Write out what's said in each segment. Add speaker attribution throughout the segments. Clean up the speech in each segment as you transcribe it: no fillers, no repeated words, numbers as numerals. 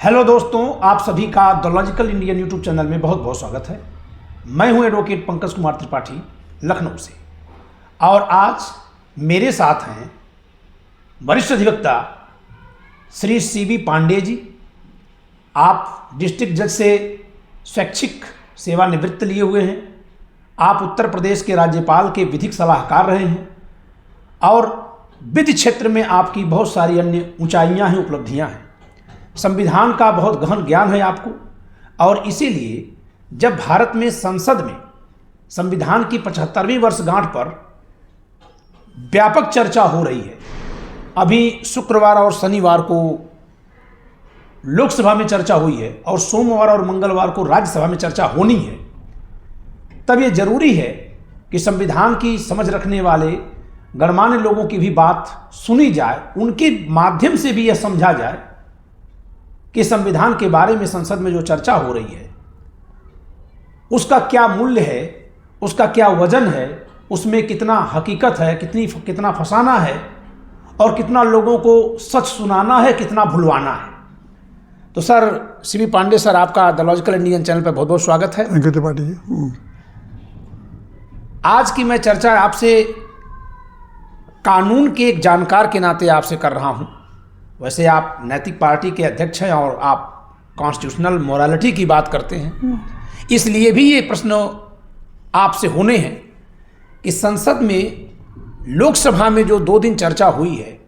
Speaker 1: Hello दोस्तों, आप सभी का the logical Indian YouTube channel में बहुत बहुत स्वागत है। मैं हूं एडवोकेट पंकज कुमार त्रिपाठी, लखनऊ से। और आज मेरे साथ हैं वरिष्ठ अधिवक्ता श्री सीबी पांडे जी। आप डिस्ट्रिक्ट जज से स्वैच्छिक सेवानिवृत्त लिए हुए हैं। आप उत्तर प्रदेश के राज्यपाल के विधिक सलाहकार रहे हैं और विधि क्षेत्र में आपकी बहुत सारी अन्य ऊंचाइयां हैं, उपलब्धियां हैं। संविधान का बहुत गहन ज्ञान है आपको, और इसीलिए जब भारत में संसद में संविधान की 75वीं वर्षगांठ पर व्यापक चर्चा हो रही है, अभी शुक्रवार और शनिवार को लोकसभा में चर्चा हुई है और सोमवार और मंगलवार को राज्यसभा में चर्चा होनी है, तब ये जरूरी है कि संविधान की समझ रखने वाले गणमान्य लोगों की भी बात सुनी जाए, उनके माध्यम से भी यह समझा जाए कि संविधान के बारे में संसद में जो चर्चा हो रही है उसका क्या मूल्य है, उसका क्या वजन है, उसमें कितना हकीकत है, कितना फसाना है और कितना लोगों को सच सुनाना है, कितना भुलवाना है। तो सर सीबी पांडे सर, आपका द लॉजिकल इंडियन चैनल पर बहुत बहुत स्वागत है।
Speaker 2: Thank you Tripathi ji.
Speaker 1: आज की मैं चर्चा आपसे कानून के एक जानकार के नाते आपसे कर रहा हूं। वैसे आप नैतिक पार्टी के अध्यक्ष हैं और आप कॉन्स्टिट्यूशनल मोरालिटी की बात करते हैं, इसलिए भी ये प्रश्न आपसे होने हैं कि संसद में लोकसभा में जो 2 दिन चर्चा हुई है,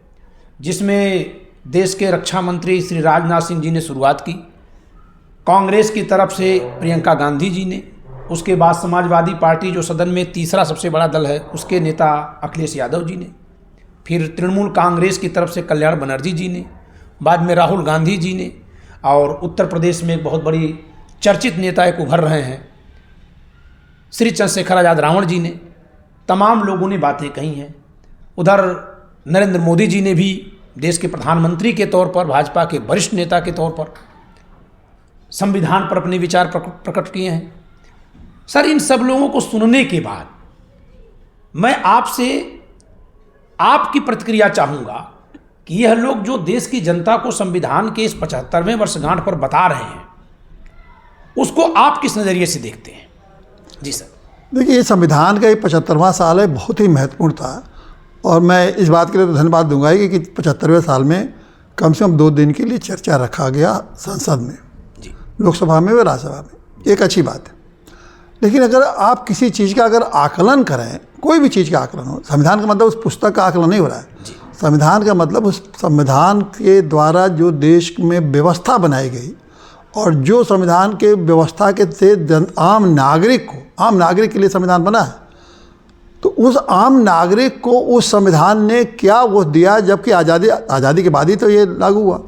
Speaker 1: जिसमें देश के रक्षा मंत्री श्री राजनाथ सिंह जी ने शुरुआत की, कांग्रेस की तरफ से प्रियंका गांधी जी ने, उसके बाद समाजवादी पार्टी जो सदन में तीसरा सबसे बड़ा दल है उसके नेता अखिलेश यादव जी ने, फिर तृणमूल कांग्रेस की तरफ से कल्याण बनर्जी जी ने, बाद में राहुल गांधी जी ने, और उत्तर प्रदेश में एक बहुत बड़ी चर्चित नेता एक उभर रहे हैं श्री चंद्रशेखर आज़ाद रावण जी ने। तमाम लोगों ने बातें कही हैं। उधर नरेंद्र मोदी जी ने भी देश के प्रधानमंत्री के तौर पर, भाजपा के वरिष्ठ नेता के तौर पर संविधान पर अपने विचार प्रकट किए हैं। सर, इन सब लोगों को सुनने के बाद मैं आपसे आपकी प्रतिक्रिया चाहूँगा कि यह लोग जो देश की जनता को संविधान के इस 75वें वर्षगांठ पर बता रहे हैं, उसको आप किस नज़रिए से देखते हैं? जी सर।
Speaker 2: देखिए, ये संविधान का ये 75वां साल है, बहुत ही महत्वपूर्ण था। और मैं इस बात के लिए तो धन्यवाद दूंगा कि 75वें साल में कम से कम 2 दिन के लिए चर्चा रखा गया संसद में, लोकसभा में और राज्यसभा में। एक अच्छी बात है। लेकिन अगर आप किसी चीज़ का अगर आकलन करें, कोई भी चीज़ का आकलन हो, संविधान का मतलब उस पुस्तक का आकलन नहीं हो रहा है। संविधान का मतलब उस संविधान के द्वारा जो देश में व्यवस्था बनाई गई और जो संविधान के व्यवस्था के से आम नागरिक के लिए संविधान बना है, तो उस आम नागरिक को उस संविधान ने क्या वो दिया, जबकि आज़ादी के बाद ही तो ये लागू हुआ।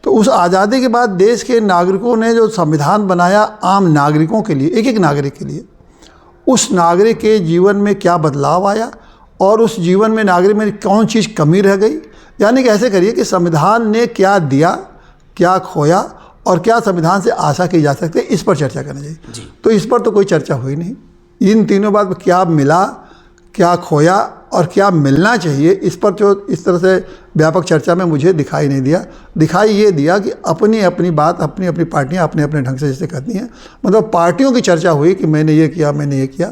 Speaker 2: तो उस आज़ादी के बाद देश के नागरिकों ने जो संविधान बनाया आम नागरिकों के लिए, एक एक नागरिक के लिए, उस नागरिक के जीवन में क्या बदलाव आया और उस जीवन में नागरिक में कौन चीज़ कमी रह गई। यानी कि ऐसे करिए कि संविधान ने क्या दिया, क्या खोया और क्या संविधान से आशा की जा सकती है, इस पर चर्चा करनी चाहिए। तो इस पर तो कोई चर्चा हुई नहीं। इन तीनों बात क्या मिला, क्या खोया और क्या मिलना चाहिए, इस पर जो इस तरह से व्यापक चर्चा में मुझे दिखाई नहीं दिया। दिखाई ये दिया कि अपनी अपनी बात अपनी अपनी पार्टियां अपने अपने ढंग से जैसे करती हैं, मतलब पार्टियों की चर्चा हुई कि मैंने ये किया, मैंने ये किया,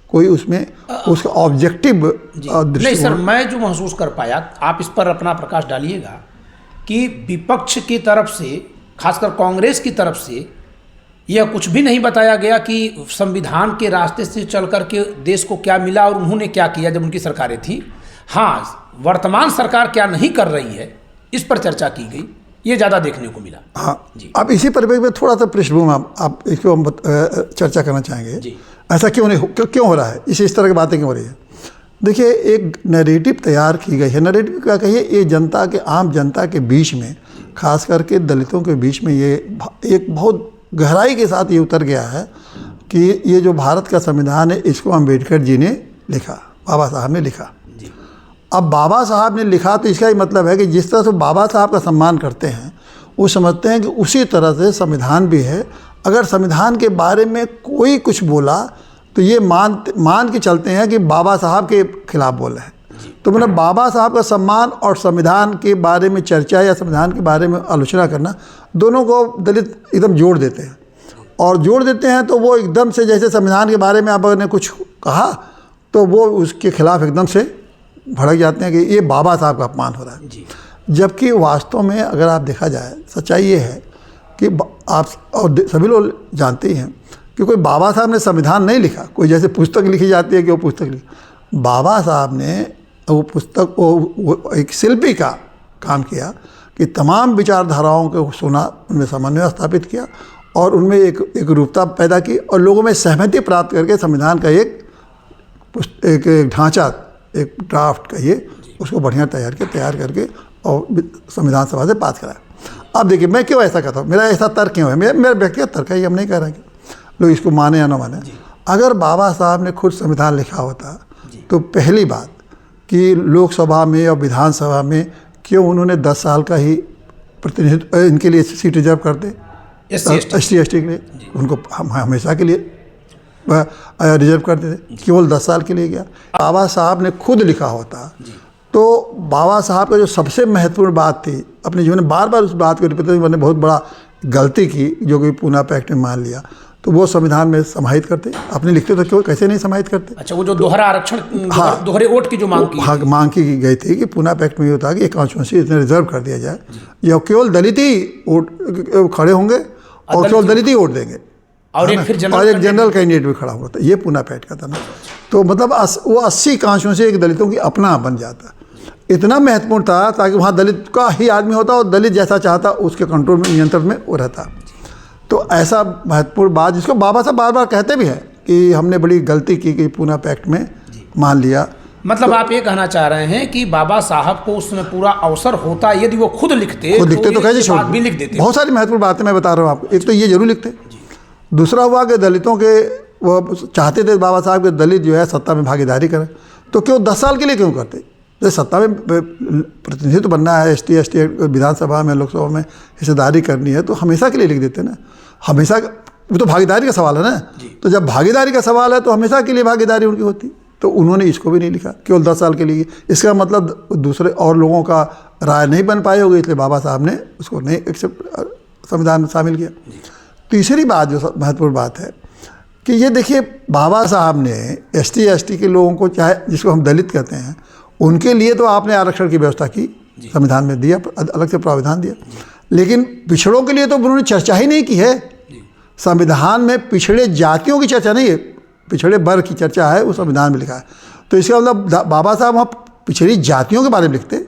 Speaker 2: कोई उसमें उसका ऑब्जेक्टिव
Speaker 1: नहीं। सर, मैं जो महसूस कर पाया, आप इस पर अपना प्रकाश डालिएगा कि विपक्ष की तरफ से, खासकर कांग्रेस की तरफ से, यह कुछ भी नहीं बताया गया कि संविधान के रास्ते से चल करके देश को क्या मिला और उन्होंने क्या किया जब उनकी सरकारें थी। हाँ, वर्तमान सरकार क्या नहीं कर रही है, इस पर चर्चा की गई, ये ज़्यादा देखने को मिला।
Speaker 2: हाँ जी। अब इसी परिप्रेक्ष्य में थोड़ा सा पृष्ठभूमि आप इसको हम चर्चा करना चाहेंगे जी। ऐसा क्यों हो रहा है, इस तरह की बातें क्यों हो रही है? देखिए, एक नैरेटिव तैयार की गई है। नैरेटिव क्या कहिए, ये जनता के, आम जनता के बीच में, खास करके दलितों के बीच में ये एक बहुत गहराई के साथ ये उतर गया है कि ये जो भारत का संविधान है, इसको अम्बेडकर जी ने लिखा, बाबा साहब ने लिखा। अब बाबा साहब ने लिखा तो इसका ही मतलब है कि जिस तरह से बाबा साहब का सम्मान करते हैं, वो समझते हैं कि उसी तरह से संविधान भी है। अगर संविधान के बारे में कोई कुछ बोला तो ये मान के चलते हैं कि बाबा साहब के खिलाफ बोल रहे हैं। तो मतलब बाबा साहब का सम्मान और संविधान के बारे में चर्चा या संविधान के बारे में आलोचना करना, दोनों को दलित एकदम जोड़ देते हैं। और जोड़ देते हैं तो वो एकदम से, जैसे संविधान के बारे में आप अगर ने कुछ कहा तो वो उसके खिलाफ एकदम से भड़क जाते हैं कि ये बाबा साहब का अपमान हो रहा है
Speaker 1: जी।
Speaker 2: जबकि वास्तव में अगर आप देखा जाए, सच्चाई ये है कि आप और सभी लोग जानते ही हैं कि कोई बाबा साहब ने संविधान नहीं लिखा। कोई जैसे पुस्तक लिखी जाती है कि वो पुस्तक लिखी, बाबा साहब ने वो पुस्तक वो एक शिल्पी का काम किया कि तमाम विचारधाराओं को सुना, उनमें समन्वय स्थापित किया और उनमें एक रूपता पैदा की और लोगों में सहमति प्राप्त करके संविधान का एक ढांचा, एक ड्राफ्ट कहिए, उसको बढ़िया तैयार करके और संविधान सभा से पास कराया। अब देखिए मैं क्यों ऐसा कहता हूँ, मेरा ऐसा तर्क क्यों है, मेरा व्यक्तिगत तर्क है, ये हम नहीं कह रहे कि लोग इसको माने या ना माने। अगर बाबा साहब ने खुद संविधान लिखा होता तो पहली बात कि लोकसभा में और विधानसभा में क्यों उन्होंने 10 साल का ही प्रतिनिधित्व इनके लिए सीट रिजर्व करते, SC ST के लिए, उनको हमेशा के लिए रिजर्व करते थे, केवल 10 साल के लिए गया। बाबा साहब ने खुद लिखा होता तो बाबा साहब का जो सबसे महत्वपूर्ण बात थी, अपने जीवन में बार बार उस बात को रिपीट करते, मैंने बहुत बड़ा गलती की जो कि पूना पैक्ट में मान लिया, तो वो संविधान में समाहित करते, अपने लिखते तो क्यों कैसे नहीं समाहित करते।
Speaker 1: अच्छा, वो जो दोहरा आरक्षण, दोहरे वोट की जो मांग की,
Speaker 2: हाँ, मांग की गई थी कि पूना पैक्ट में ये होता कि एक कॉन्स्टिट्यूंसी इसमें रिजर्व कर दिया जाए, या केवल दलित ही वोट खड़े होंगे और केवल दलित ही वोट देंगे
Speaker 1: और एक फिर
Speaker 2: जनरल कैंडिडेट भी खड़ा होता। ये पूना पैक्ट का था ना। तो मतलब वो 80 कॉन्स्टिट्यूंसी एक दलितों की अपना बन जाता। इतना महत्वपूर्ण था ताकि वहाँ दलित का ही आदमी होता और दलित जैसा चाहता उसके कंट्रोल में, नियंत्रण में वो रहता। तो ऐसा महत्वपूर्ण बात जिसको बाबा साहब बार बार कहते भी हैं कि हमने बड़ी गलती की कि पूना पैक्ट में मान लिया।
Speaker 1: मतलब आप ये कहना चाह रहे हैं कि बाबा साहब को उसमें पूरा अवसर होता, यदि वो खुद लिखते
Speaker 2: तो कैसे छोड़
Speaker 1: भी लिख देते।
Speaker 2: बहुत सारी महत्वपूर्ण बातें मैं बता रहा हूँ आपको। एक तो ये जरूर लिखते, दूसरा हुआ कि दलितों के वो चाहते थे बाबा साहब के दलित जो है सत्ता में भागीदारी करें, तो क्यों 10 साल के लिए क्यों करते। जैसे सत्ता में प्रतिनिधित्व बनना है, ST ST विधानसभा में, लोकसभा में हिस्सेदारी करनी है, तो हमेशा के लिए लिख देते ना। हमेशा वो तो भागीदारी का सवाल है ना, तो जब भागीदारी का सवाल है तो हमेशा के लिए भागीदारी उनकी होती। तो उन्होंने इसको भी नहीं लिखा, केवल 10 साल के लिए। इसका मतलब दूसरे और लोगों का राय नहीं बन पाई होगी, इसलिए बाबा साहब ने उसको नहीं एक्सेप्ट संविधान में शामिल किया। तीसरी बात जो महत्वपूर्ण बात है कि ये देखिए, बाबा साहब ने ST ST के लोगों को, चाहे जिसको हम दलित कहते हैं, उनके लिए तो आपने आरक्षण की व्यवस्था की, संविधान में दिया, अलग से प्रावधान दिया, लेकिन पिछड़ों के लिए तो उन्होंने चर्चा ही नहीं की है। संविधान में पिछड़े जातियों की चर्चा नहीं है, पिछड़े वर्ग की चर्चा है, वो संविधान में लिखा है। तो इसका मतलब बाबा साहब वहाँ पिछड़ी जातियों के बारे में लिखते।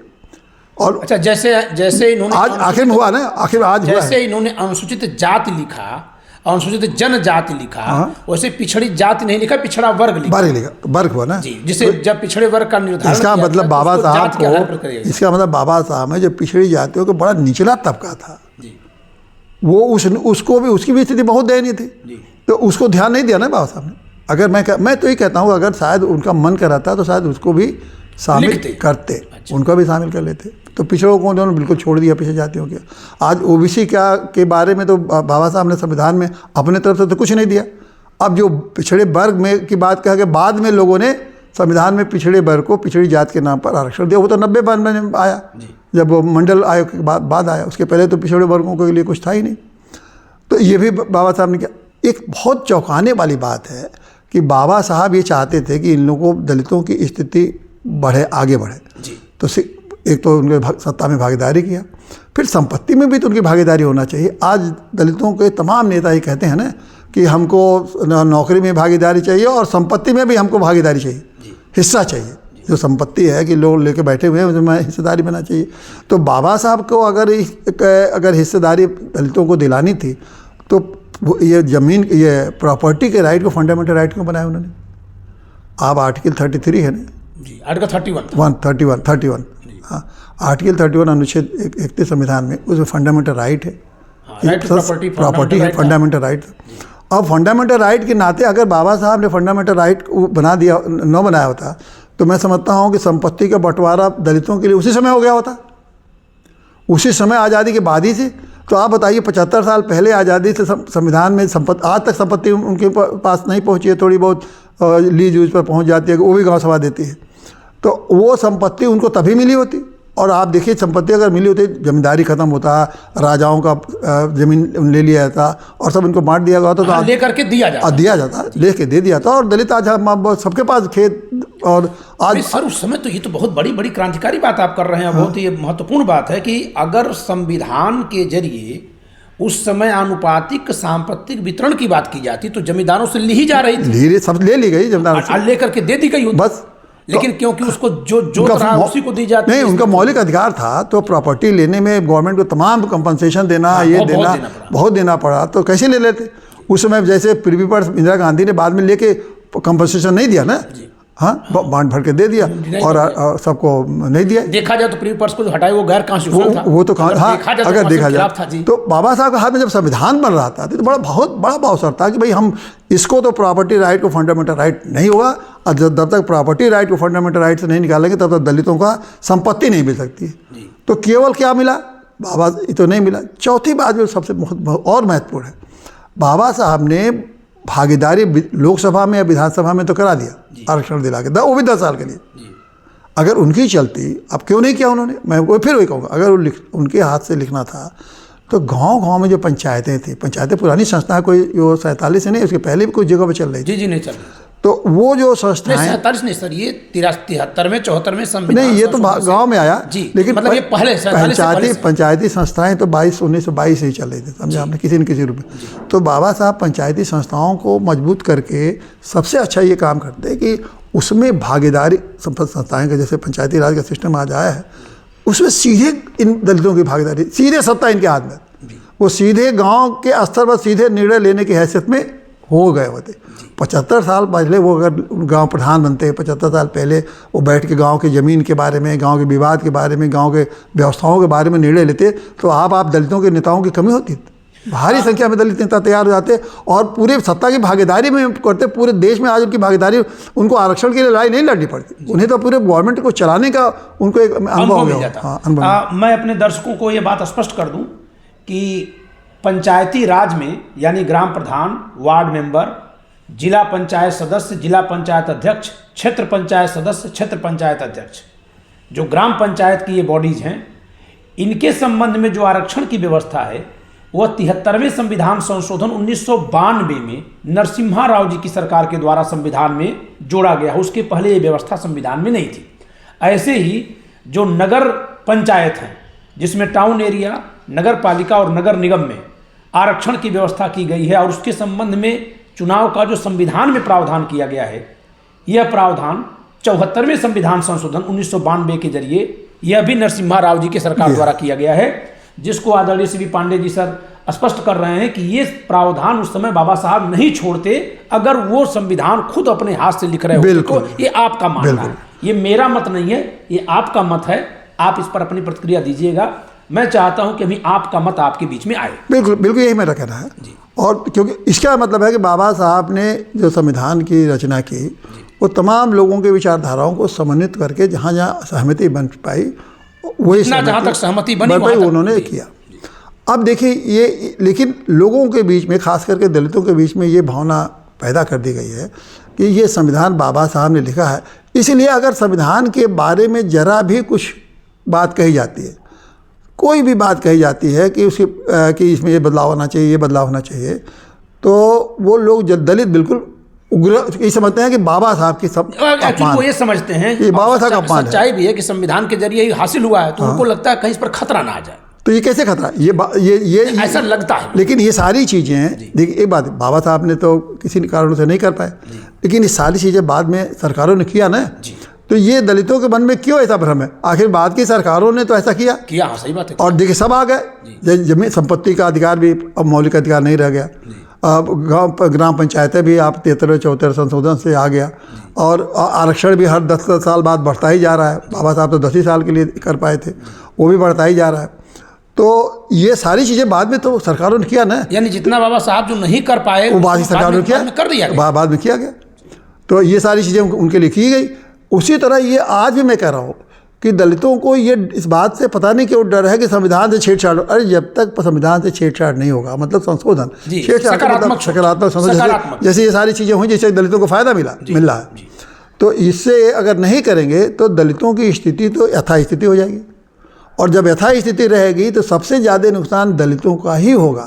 Speaker 2: और
Speaker 1: अच्छा, जैसे इन्होंने
Speaker 2: आज आखिर में हुआ ना, आखिर आज हुआ
Speaker 1: जैसे इन्होंने अनुसूचित जाति लिखा, अनुसूचित जनजाति लिखा, वैसे पिछड़ी जाति नहीं लिखा, पिछड़ा वर्ग लिखा।
Speaker 2: वर्ग हुआ ना
Speaker 1: जी, जिसे जब पिछड़े वर्ग का निर्धारण
Speaker 2: इसका मतलब बाबा साहब को,
Speaker 1: इसका
Speaker 2: मतलब बाबा साहब में जो पिछड़ी जातियों का बड़ा निचला तबका था, वो उसको भी, उसकी भी स्थिति बहुत दयनीय थी, तो उसको ध्यान नहीं दिया ना बाबा साहब ने। अगर मैं तो ये कहता हूँ, अगर शायद उनका मन कराता तो शायद उसको भी शामिल करते, उनको भी शामिल कर लेते। तो पिछड़ों को उन्होंने बिल्कुल छोड़ दिया, पिछड़े जातियों के। आज OBC के बारे में तो बाबा साहब ने संविधान में अपने तरफ से तो कुछ नहीं दिया। अब जो पिछड़े वर्ग में की बात कह के बाद में लोगों ने संविधान में पिछड़े वर्ग को पिछड़ी जाति के नाम पर आरक्षण दिया, वो तो 90 में आया, जब वो मंडल आयोग के बाद आया। उसके पहले तो पिछड़े वर्गों के लिए कुछ था ही नहीं। तो ये भी बाबा साहब ने किया। एक बहुत चौंकाने वाली बात है कि बाबा साहब ये चाहते थे कि इन लोगों, दलितों की स्थिति बढ़े, आगे बढ़े। तो एक तो उनके सत्ता में भागीदारी किया, फिर संपत्ति में भी तो उनकी भागीदारी होना चाहिए। आज दलितों के तमाम नेता ये कहते हैं ना कि हमको नौकरी में भागीदारी चाहिए और संपत्ति में भी हमको भागीदारी चाहिए, हिस्सा चाहिए। जो संपत्ति है कि लोग लेके बैठे हुए हैं उसमें हिस्सेदारी बना चाहिए। तो बाबा साहब को अगर हिस्सेदारी दलितों को दिलानी थी तो ये ज़मीन, ये प्रॉपर्टी के राइट को फंडामेंटल राइट क्यों बनाया उन्होंने। आप आर्टिकल 33 है ना
Speaker 1: जी, आर्टिकल
Speaker 2: 31 हाँ, आर्टिकल 31 अनुच्छेद 31 संविधान में उसमें फंडामेंटल राइट है, प्रॉपर्टी है, फंडामेंटल राइट। अब फंडामेंटल राइट के नाते अगर बाबा साहब ने फंडामेंटल राइट बना दिया, न बनाया होता, तो मैं समझता हूँ कि संपत्ति का बंटवारा दलितों के लिए उसी समय हो गया होता, उसी समय आज़ादी के बाद ही से। तो आप बताइए 75 साल पहले आज़ादी से संविधान में संपत्ति, आज तक संपत्ति उनके पास नहीं पहुँची है, थोड़ी बहुत लीज यूज पर पहुँच जाती है, वो भी गाँव सभा देती है। तो वो संपत्ति उनको तभी मिली होती। और आप देखिए, संपत्ति अगर मिली होती, जमींदारी खत्म होता, राजाओं का जमीन ले लिया जाता और सब इनको बांट दिया गया होता, तो
Speaker 1: लेकर के दिया
Speaker 2: जाता लेके दे दिया था। और दलित आज सबके पास खेत। और आज
Speaker 1: सर उस समय तो ये तो बहुत बड़ी बड़ी क्रांतिकारी बात आप कर रहे हैं। बहुत ही महत्वपूर्ण बात है कि अगर संविधान के जरिए उस समय आनुपातिक सांपत्तिक वितरण की बात की जाती तो जमींदारों से ली ही जा रही थी,
Speaker 2: सब ले ली गई जमींदारों से,
Speaker 1: लेकर के दे दी गई
Speaker 2: बस।
Speaker 1: लेकिन तो, क्योंकि उसको जो रहा उसी को दी जाती
Speaker 2: नहीं, उनका मौलिक अधिकार था, तो प्रॉपर्टी लेने में गवर्नमेंट को तमाम कंपनसेशन देना, ये देना, बहुत देना पड़ा। तो कैसे ले लेते उस समय? जैसे प्रिवी पर इंदिरा गांधी ने बाद में लेके कंपनसेशन नहीं दिया ना, हाँ, बांट भर के दे दिया और सबको नहीं दिया।
Speaker 1: देखा जाए तो प्रीवी पर्स को जो हटाए वो गैर कॉन्स्टिट्यूशनल था,
Speaker 2: वो तो हाँ, अगर देखा जाए तो बाबा साहब के हाथ में जब संविधान बन रहा था तो बहुत बड़ा अवसर था कि भाई हम इसको, तो प्रॉपर्टी राइट को फंडामेंटल राइट नहीं होगा, और जब तक प्रॉपर्टी राइट को फंडामेंटल राइट से नहीं निकालेंगे तब तक दलितों का संपत्ति नहीं मिल सकती। तो केवल क्या मिला? बाबा तो नहीं मिला। चौथी बात जो सबसे और महत्वपूर्ण है, बाबा साहब ने भागीदारी लोकसभा में या विधानसभा में तो करा दिया, आरक्षण दिला के, वो भी 10 साल के लिए। अगर उनकी चलती, अब क्यों नहीं किया उन्होंने? मैं फिर वही कहूँगा, अगर उनके हाथ से लिखना था तो गांव-गांव में जो पंचायतें थी, पंचायतें पुरानी संस्था, कोई जो 47 से नहीं, उसके पहले भी कुछ जगह पर चल रही थी।
Speaker 1: जी नहीं चल रही।
Speaker 2: तो वो जो संस्थाएं,
Speaker 1: 47 नहीं सर, ये 73वें 74वें संविधान,
Speaker 2: नहीं, ये तो गांव में आया
Speaker 1: जी,
Speaker 2: लेकिन
Speaker 1: मतलब ये पहले
Speaker 2: पंचायती संस्थाएं तो 1922 से ही चल रही थी, समझे आपने, किसी न किसी रूप में। तो बाबा साहब पंचायती संस्थाओं को मजबूत करके सबसे अच्छा ये काम करते हैं कि उसमें भागीदारी संस्थाएं का, जैसे पंचायती राज का सिस्टम आज आया है, उसमें सीधे इन दलितों की भागीदारी, सीधे सत्ता इनके हाथ में, वो सीधे गाँव के स्तर पर सीधे निर्णय लेने की हैसियत में हो गए होते। 75 साल पहले वो अगर गांव प्रधान बनते, 75 साल पहले वो बैठ के गांव की ज़मीन के बारे में, गांव के विवाद के बारे में, गांव के व्यवस्थाओं के बारे में निर्णय लेते, तो आप दलितों के नेताओं की कमी होती। भारी संख्या में दलित नेता तैयार हो जाते और पूरे सत्ता की भागीदारी में करते। पूरे देश में आज उनकी भागीदारी, उनको आरक्षण के लिए लड़ाई नहीं लड़नी पड़ती, उन्हें तो पूरे गवर्नमेंट को चलाने का उनको एक अनुभव मिल जाता।
Speaker 1: मैं अपने दर्शकों को ये बात स्पष्ट कर दूँ कि पंचायती राज में, यानी ग्राम प्रधान, वार्ड मेंबर, जिला पंचायत सदस्य, जिला पंचायत अध्यक्ष, क्षेत्र पंचायत सदस्य, क्षेत्र पंचायत अध्यक्ष, जो ग्राम पंचायत की ये बॉडीज हैं, इनके संबंध में जो आरक्षण की व्यवस्था है वह 73वें संविधान संशोधन 1992 में नरसिम्हा राव जी की सरकार के द्वारा संविधान में जोड़ा गया। उसके पहले ये व्यवस्था संविधान में नहीं थी। ऐसे ही जो नगर पंचायत हैं, जिसमें टाउन एरिया, नगर पालिका और नगर निगम में आरक्षण की व्यवस्था की गई है और उसके संबंध में चुनाव का जो संविधान में प्रावधान किया गया है, यह प्रावधान 74वें संविधान संशोधन 1992 के जरिए यह भी नरसिम्हा राव जी के सरकार द्वारा किया गया है, जिसको आदरणीय श्री पांडे जी सर स्पष्ट कर रहे हैं कि ये प्रावधान उस समय बाबा साहब नहीं छोड़ते अगर वो संविधान खुद अपने हाथ से लिख रहे हो। तो ये आपका मानना है, ये मेरा मत नहीं है, ये आपका मत है। आप इस पर अपनी प्रतिक्रिया दीजिएगा। मैं चाहता हूं कि अभी आपका मत आपके बीच में आए।
Speaker 2: बिल्कुल बिल्कुल, यही मेरा कहना है। और क्योंकि इसका मतलब है कि बाबा साहब ने जो संविधान की रचना की, वो तमाम लोगों के विचारधाराओं को समन्वित करके जहाँ जहाँ सहमति बन पाई, वही
Speaker 1: जहाँ तक सहमति बनी
Speaker 2: उन्होंने किया। अब देखिए ये, लेकिन लोगों के बीच में, खास करके दलितों के बीच में ये भावना पैदा कर दी गई है कि ये संविधान बाबा साहब ने लिखा है, इसलिए अगर संविधान के बारे में जरा भी कुछ बात कही जाती है, कोई भी बात कही जाती है कि उसकी कि इसमें ये बदलाव होना चाहिए, ये बदलाव होना चाहिए, तो वो लोग दलित बिल्कुल उग्र ये समझते हैं कि बाबा साहब की सब
Speaker 1: वो ये समझते हैं
Speaker 2: कि बाबा साहब का अपमान है।
Speaker 1: सच्चाई भी है कि संविधान के जरिए हासिल हुआ है, तो उनको लगता है कहीं इस पर खतरा ना आ जाए।
Speaker 2: तो ये कैसे खतरा, ये
Speaker 1: ऐसा लगता है।
Speaker 2: लेकिन ये सारी चीज़ें, देखिए एक बात, बाबा साहब ने तो किसी कारणों से नहीं कर पाए, लेकिन ये सारी चीज़ें बाद में सरकारों ने किया ना, तो ये दलितों के मन में क्यों ऐसा भ्रम है? आखिर बाद की सरकारों ने तो ऐसा किया।
Speaker 1: हाँ, सही बात है।
Speaker 2: और देखिए सब आ गए, जमीन संपत्ति का अधिकार भी अब मौलिक अधिकार नहीं रह गया। अब ग्राम पंचायतें भी आप 73-74 संशोधन से आ गया, और आरक्षण भी हर 10 साल बाद बढ़ता ही जा रहा है। बाबा साहब तो 10 ही साल के लिए कर पाए थे, वो भी बढ़ता ही जा रहा है। तो ये सारी चीज़ें बाद में तो सरकारों ने किया ना,
Speaker 1: यानी जितना बाबा साहब जो नहीं कर पाए
Speaker 2: वो बाद की सरकारों ने किया,
Speaker 1: कर दिया,
Speaker 2: बाद में किया गया। तो ये सारी चीज़ें उनके लिए की गई। उसी तरह ये आज भी मैं कह रहा हूँ कि दलितों को ये इस बात से पता नहीं क्यों डर है कि संविधान से छेड़छाड़। अरे जब तक संविधान से छेड़छाड़ नहीं होगा, मतलब संशोधन, छेड़छाड़ मतलब सकारात्मक संशोधन, जैसे ये सारी चीज़ें हुई जिससे दलितों को फायदा मिल रहा है, तो इससे अगर नहीं करेंगे तो दलितों की स्थिति तो यथास्थिति हो जाएगी, और जब यथास्थिति रहेगी तो सबसे ज़्यादा नुकसान दलितों का ही होगा,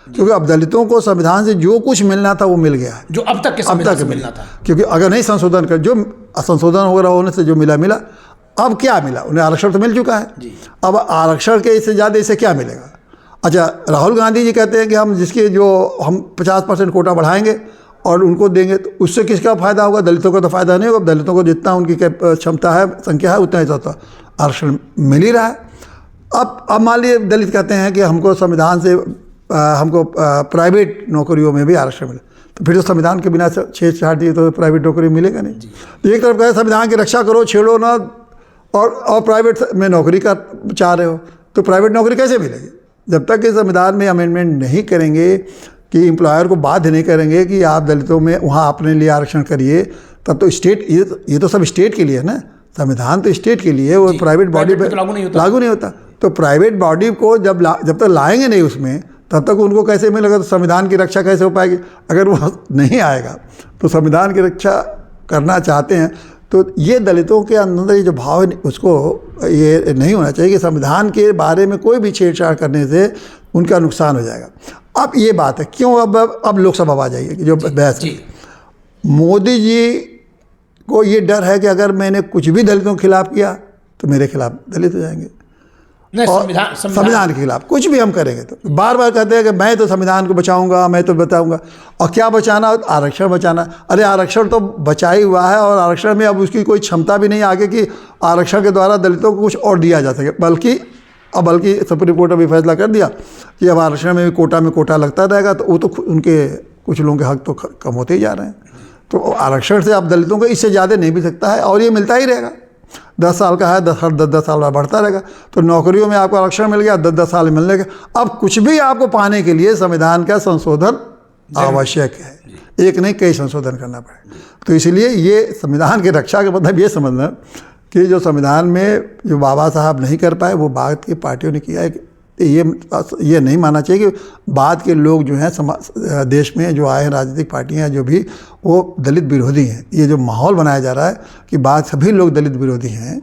Speaker 2: क्योंकि अब दलितों को संविधान से जो कुछ मिलना था वो मिल गया है,
Speaker 1: जो अब तक के संविधान से मिलना था।
Speaker 2: क्योंकि अगर नहीं संशोधन कर, जो संशोधन वगैरह होने से जो मिला, अब क्या मिला, उन्हें आरक्षण तो मिल चुका है। अब आरक्षण के इससे ज़्यादा इसे क्या मिलेगा? अच्छा, राहुल गांधी जी कहते हैं कि हम हम 50% कोटा बढ़ाएंगे और उनको देंगे, तो उससे किसका फ़ायदा होगा? दलितों को तो फ़ायदा नहीं होगा। दलितों को जितना उनकी क्षमता है, संख्या है, उतना ही तो आरक्षण मिल ही रहा है। अब मान लीजिए दलित कहते हैं कि हमको संविधान से हमको प्राइवेट नौकरियों में भी आरक्षण मिले, तो फिर तो संविधान के बिना छेड़छाड़ दिए तो प्राइवेट नौकरी मिलेगा नहीं। तो एक तरफ कहे संविधान की रक्षा करो, छेड़ो ना, और प्राइवेट में नौकरी का चाह रहे हो, तो प्राइवेट नौकरी कैसे मिलेगी? जब तक कि संविधान में अमेंडमेंट नहीं करेंगे, कि एम्प्लॉयर को बाध्य नहीं करेंगे कि आप दलितों में वहाँ अपने लिए आरक्षण करिए, तब तो स्टेट, ये तो सब स्टेट के लिए है ना, संविधान तो स्टेट के लिए, वो प्राइवेट बॉडी पे लागू नहीं होता। तो प्राइवेट बॉडी को जब तक लाएंगे नहीं उसमें, तब तक उनको कैसे मिलेगा? तो संविधान की रक्षा कैसे हो पाएगी? अगर वो नहीं आएगा तो संविधान की रक्षा करना चाहते हैं तो ये दलितों के अंदर ये जो भाव है उसको ये नहीं होना चाहिए कि संविधान के बारे में कोई भी छेड़छाड़ करने से उनका नुकसान हो जाएगा। अब ये बात है, क्यों अब लोकसभा आ जाइए कि जो बहस है, मोदी जी को ये डर है कि अगर मैंने कुछ भी दलितों के खिलाफ किया तो मेरे खिलाफ दलित हो जाएंगे, संविधान के खिलाफ कुछ भी हम करेंगे तो बार बार कहते हैं कि मैं तो संविधान को बचाऊंगा, मैं तो बताऊंगा। और क्या बचाना? आरक्षण बचाना। अरे आरक्षण तो बचा ही हुआ है, और आरक्षण में अब उसकी कोई क्षमता भी नहीं आगे कि आरक्षण के द्वारा दलितों को कुछ और दिया जा सके। बल्कि सुप्रीम कोर्ट ने भी फैसला कर दिया कि अब आरक्षण में कोटा लगता रहेगा, तो वो तो उनके कुछ लोगों के हक तो कम होते ही जा रहे हैं। तो आरक्षण से अब दलितों को इससे ज़्यादा नहीं मिल सकता है, और ये मिलता ही रहेगा। 10 साल का है, 10 साल में बढ़ता रहेगा। तो नौकरियों में आपको आरक्षण मिल गया, 10 साल मिलने का। अब कुछ भी आपको पाने के लिए संविधान का संशोधन आवश्यक है, एक नहीं कई संशोधन करना पड़ेगा। तो इसलिए ये संविधान की रक्षा का मतलब ये समझना कि जो संविधान में जो बाबा साहब नहीं कर पाए, वो बाद की पार्टियों ने किया है। कि ये नहीं मानना चाहिए कि बाद के लोग जो हैं देश में जो आए हैं, राजनीतिक पार्टियां हैं जो भी, वो दलित विरोधी हैं। ये जो माहौल बनाया जा रहा है कि बाद सभी लोग दलित विरोधी हैं,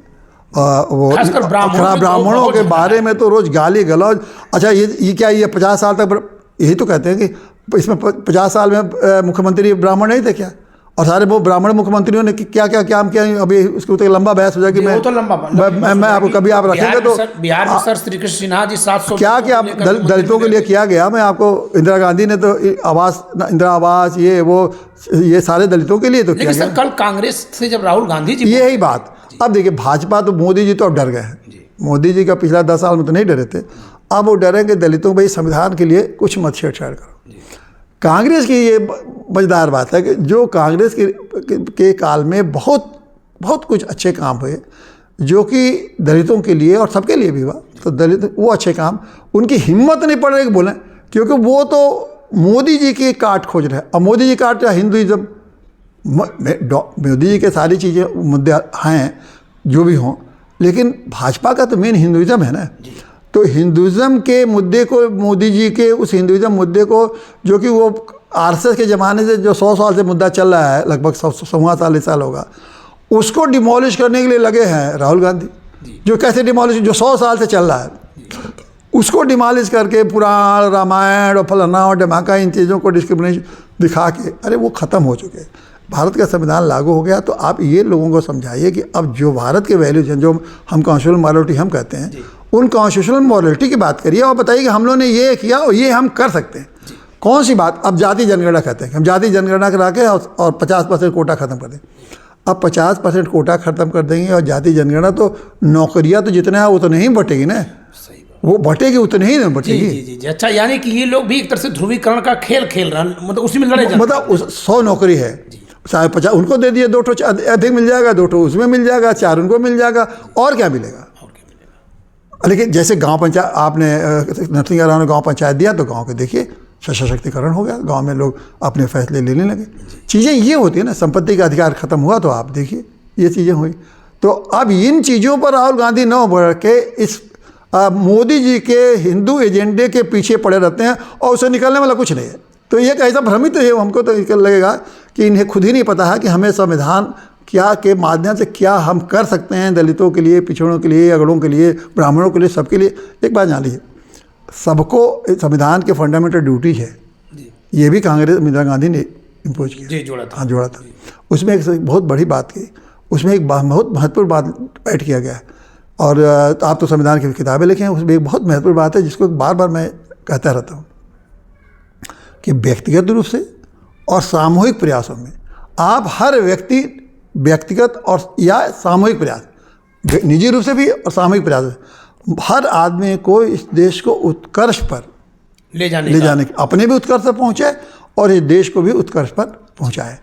Speaker 2: वो ब्राह्मणों के बारे में तो रोज़ गाली गलौज। अच्छा, ये क्या, ये 50 साल तक यही तो कहते हैं कि इसमें 50 साल में मुख्यमंत्री ब्राह्मण नहीं थे क्या? और सारे वो ब्राह्मण मुख्यमंत्रियों ने क्या काम किया, अभी उसके ऊपर लंबा बहस हो जाएगी। मैं आपको कभी आप रखेंगे तो
Speaker 1: बिहार में सर श्री कृष्ण सिन्हा जी 700
Speaker 2: क्या दलितों के लिए किया गया। मैं आपको, इंदिरा गांधी ने तो इंदिरा आवास ये सारे दलितों के लिए तो किया गया।
Speaker 1: कल कांग्रेस से जब राहुल गांधी जी,
Speaker 2: यही बात। अब देखिए भाजपा तो, मोदी जी तो अब डर गए हैं। मोदी जी का पिछला 10 साल में तो नहीं डरे थे, अब वो डरेंगे दलितों भाई संविधान के लिए कुछ मत छेड़छाड़ करो। कांग्रेस की ये मजेदार बात है कि जो कांग्रेस के काल में बहुत कुछ अच्छे काम हुए जो कि दलितों के लिए और सबके लिए भी हुआ, तो दलित वो अच्छे काम, उनकी हिम्मत नहीं पड़ रही कि बोलें, क्योंकि वो तो मोदी जी की काट खोज रहे हैं। और मोदी जी काट हिंदुइज्म, मोदी जी के सारी चीज़ें मुद्दे हैं जो भी हों, लेकिन भाजपा का तो मेन हिंदुइज्म है ना। तो हिंदुइज्म के मुद्दे को, मोदी जी के उस हिंदुइज्म मुद्दे को, जो कि वो आरएसएस के ज़माने से जो 100 साल से मुद्दा चल रहा है, लगभग 100 साल होगा, उसको डिमोलिश करने के लिए लगे हैं राहुल गांधी। जो कैसे डिमोलिश, जो 100 साल से चल रहा है उसको डिमोलिश करके पुराण, रामायण और फलाना और ढमाका, इन चीज़ों को डिस्क्रिमिनेशन दिखा के, अरे वो ख़त्म हो चुके हैं। भारत का संविधान लागू हो गया। तो आप ये लोगों को समझाइए कि अब जो भारत के वैल्यूज हैं, जो हम कॉन्स्टिट्यूशनल मॉरलिटी हम कहते हैं, उन कॉन्स्टिट्यूशनल मॉरलिटी की बात करिए और बताइए कि हम लोगों ने ये किया और ये हम कर सकते हैं। कौन सी बात? अब जाति जनगणना कहते हैं, हम जाति जनगणना करा के और 50% कोटा ख़त्म कर दें। अब 50% कोटा ख़त्म कर देंगे और जाति जनगणना, तो नौकरियाँ तो जितना है वो तो नहीं बटेगी ना, वो बटेगी उतनी ही नहीं बटेगी।
Speaker 1: जी। अच्छा, यानी कि ये लोग भी एक तरह से ध्रुवीकरण का खेल खेल रहे हैं, मतलब उसी में लड़े,
Speaker 2: मतलब 100 नौकरी है, 50 उनको दे दिए, 2 अधिक मिल जाएगा, 2 उसमें मिल जाएगा, 4 उनको मिल जाएगा, और क्या मिलेगा। लेकिन जैसे गांव पंचायत, आपने नरसिंह राव ने गांव पंचायत दिया, तो गांव के देखिए सशक्तिकरण हो गया, गांव में लोग अपने फैसले लेने लगे। चीज़ें ये होती है ना, संपत्ति का अधिकार खत्म हुआ तो आप देखिए ये चीज़ें हुई। तो अब इन चीज़ों पर राहुल गांधी न बढ़ के इस मोदी जी के हिंदू एजेंडे के पीछे पड़े रहते हैं और उससे निकलने वाला कुछ नहीं है। तो ये ऐसा भ्रमित है, हमको तो लगेगा कि इन्हें खुद ही नहीं पता है कि हमें संविधान क्या के माध्यम से क्या हम कर सकते हैं दलितों के लिए, पिछड़ों के लिए, अगड़ों के लिए, ब्राह्मणों के लिए, सबके लिए। एक बात जान लीजिए, सबको संविधान के फंडामेंटल ड्यूटी है, ये भी कांग्रेस इंदिरा गांधी ने इम्पोज किया,
Speaker 1: जी जोड़ा था,
Speaker 2: हाँ जोड़ा था। उसमें एक बहुत बड़ी बात की, उसमें एक बहुत महत्वपूर्ण बात ऐड किया गया है। और आप तो संविधान की किताबें लिखे हैं, उसमें एक बहुत महत्वपूर्ण बात है जिसको बार बार मैं कहता रहता हूँ कि व्यक्तिगत रूप से और सामूहिक प्रयासों में आप हर व्यक्ति व्यक्तिगत और या सामूहिक प्रयास, निजी रूप से भी और सामूहिक प्रयास से हर आदमी को इस देश को उत्कर्ष पर
Speaker 1: ले जाने
Speaker 2: की, अपने भी उत्कर्ष पर पहुँचे और इस देश को भी उत्कर्ष पर पहुँचाए।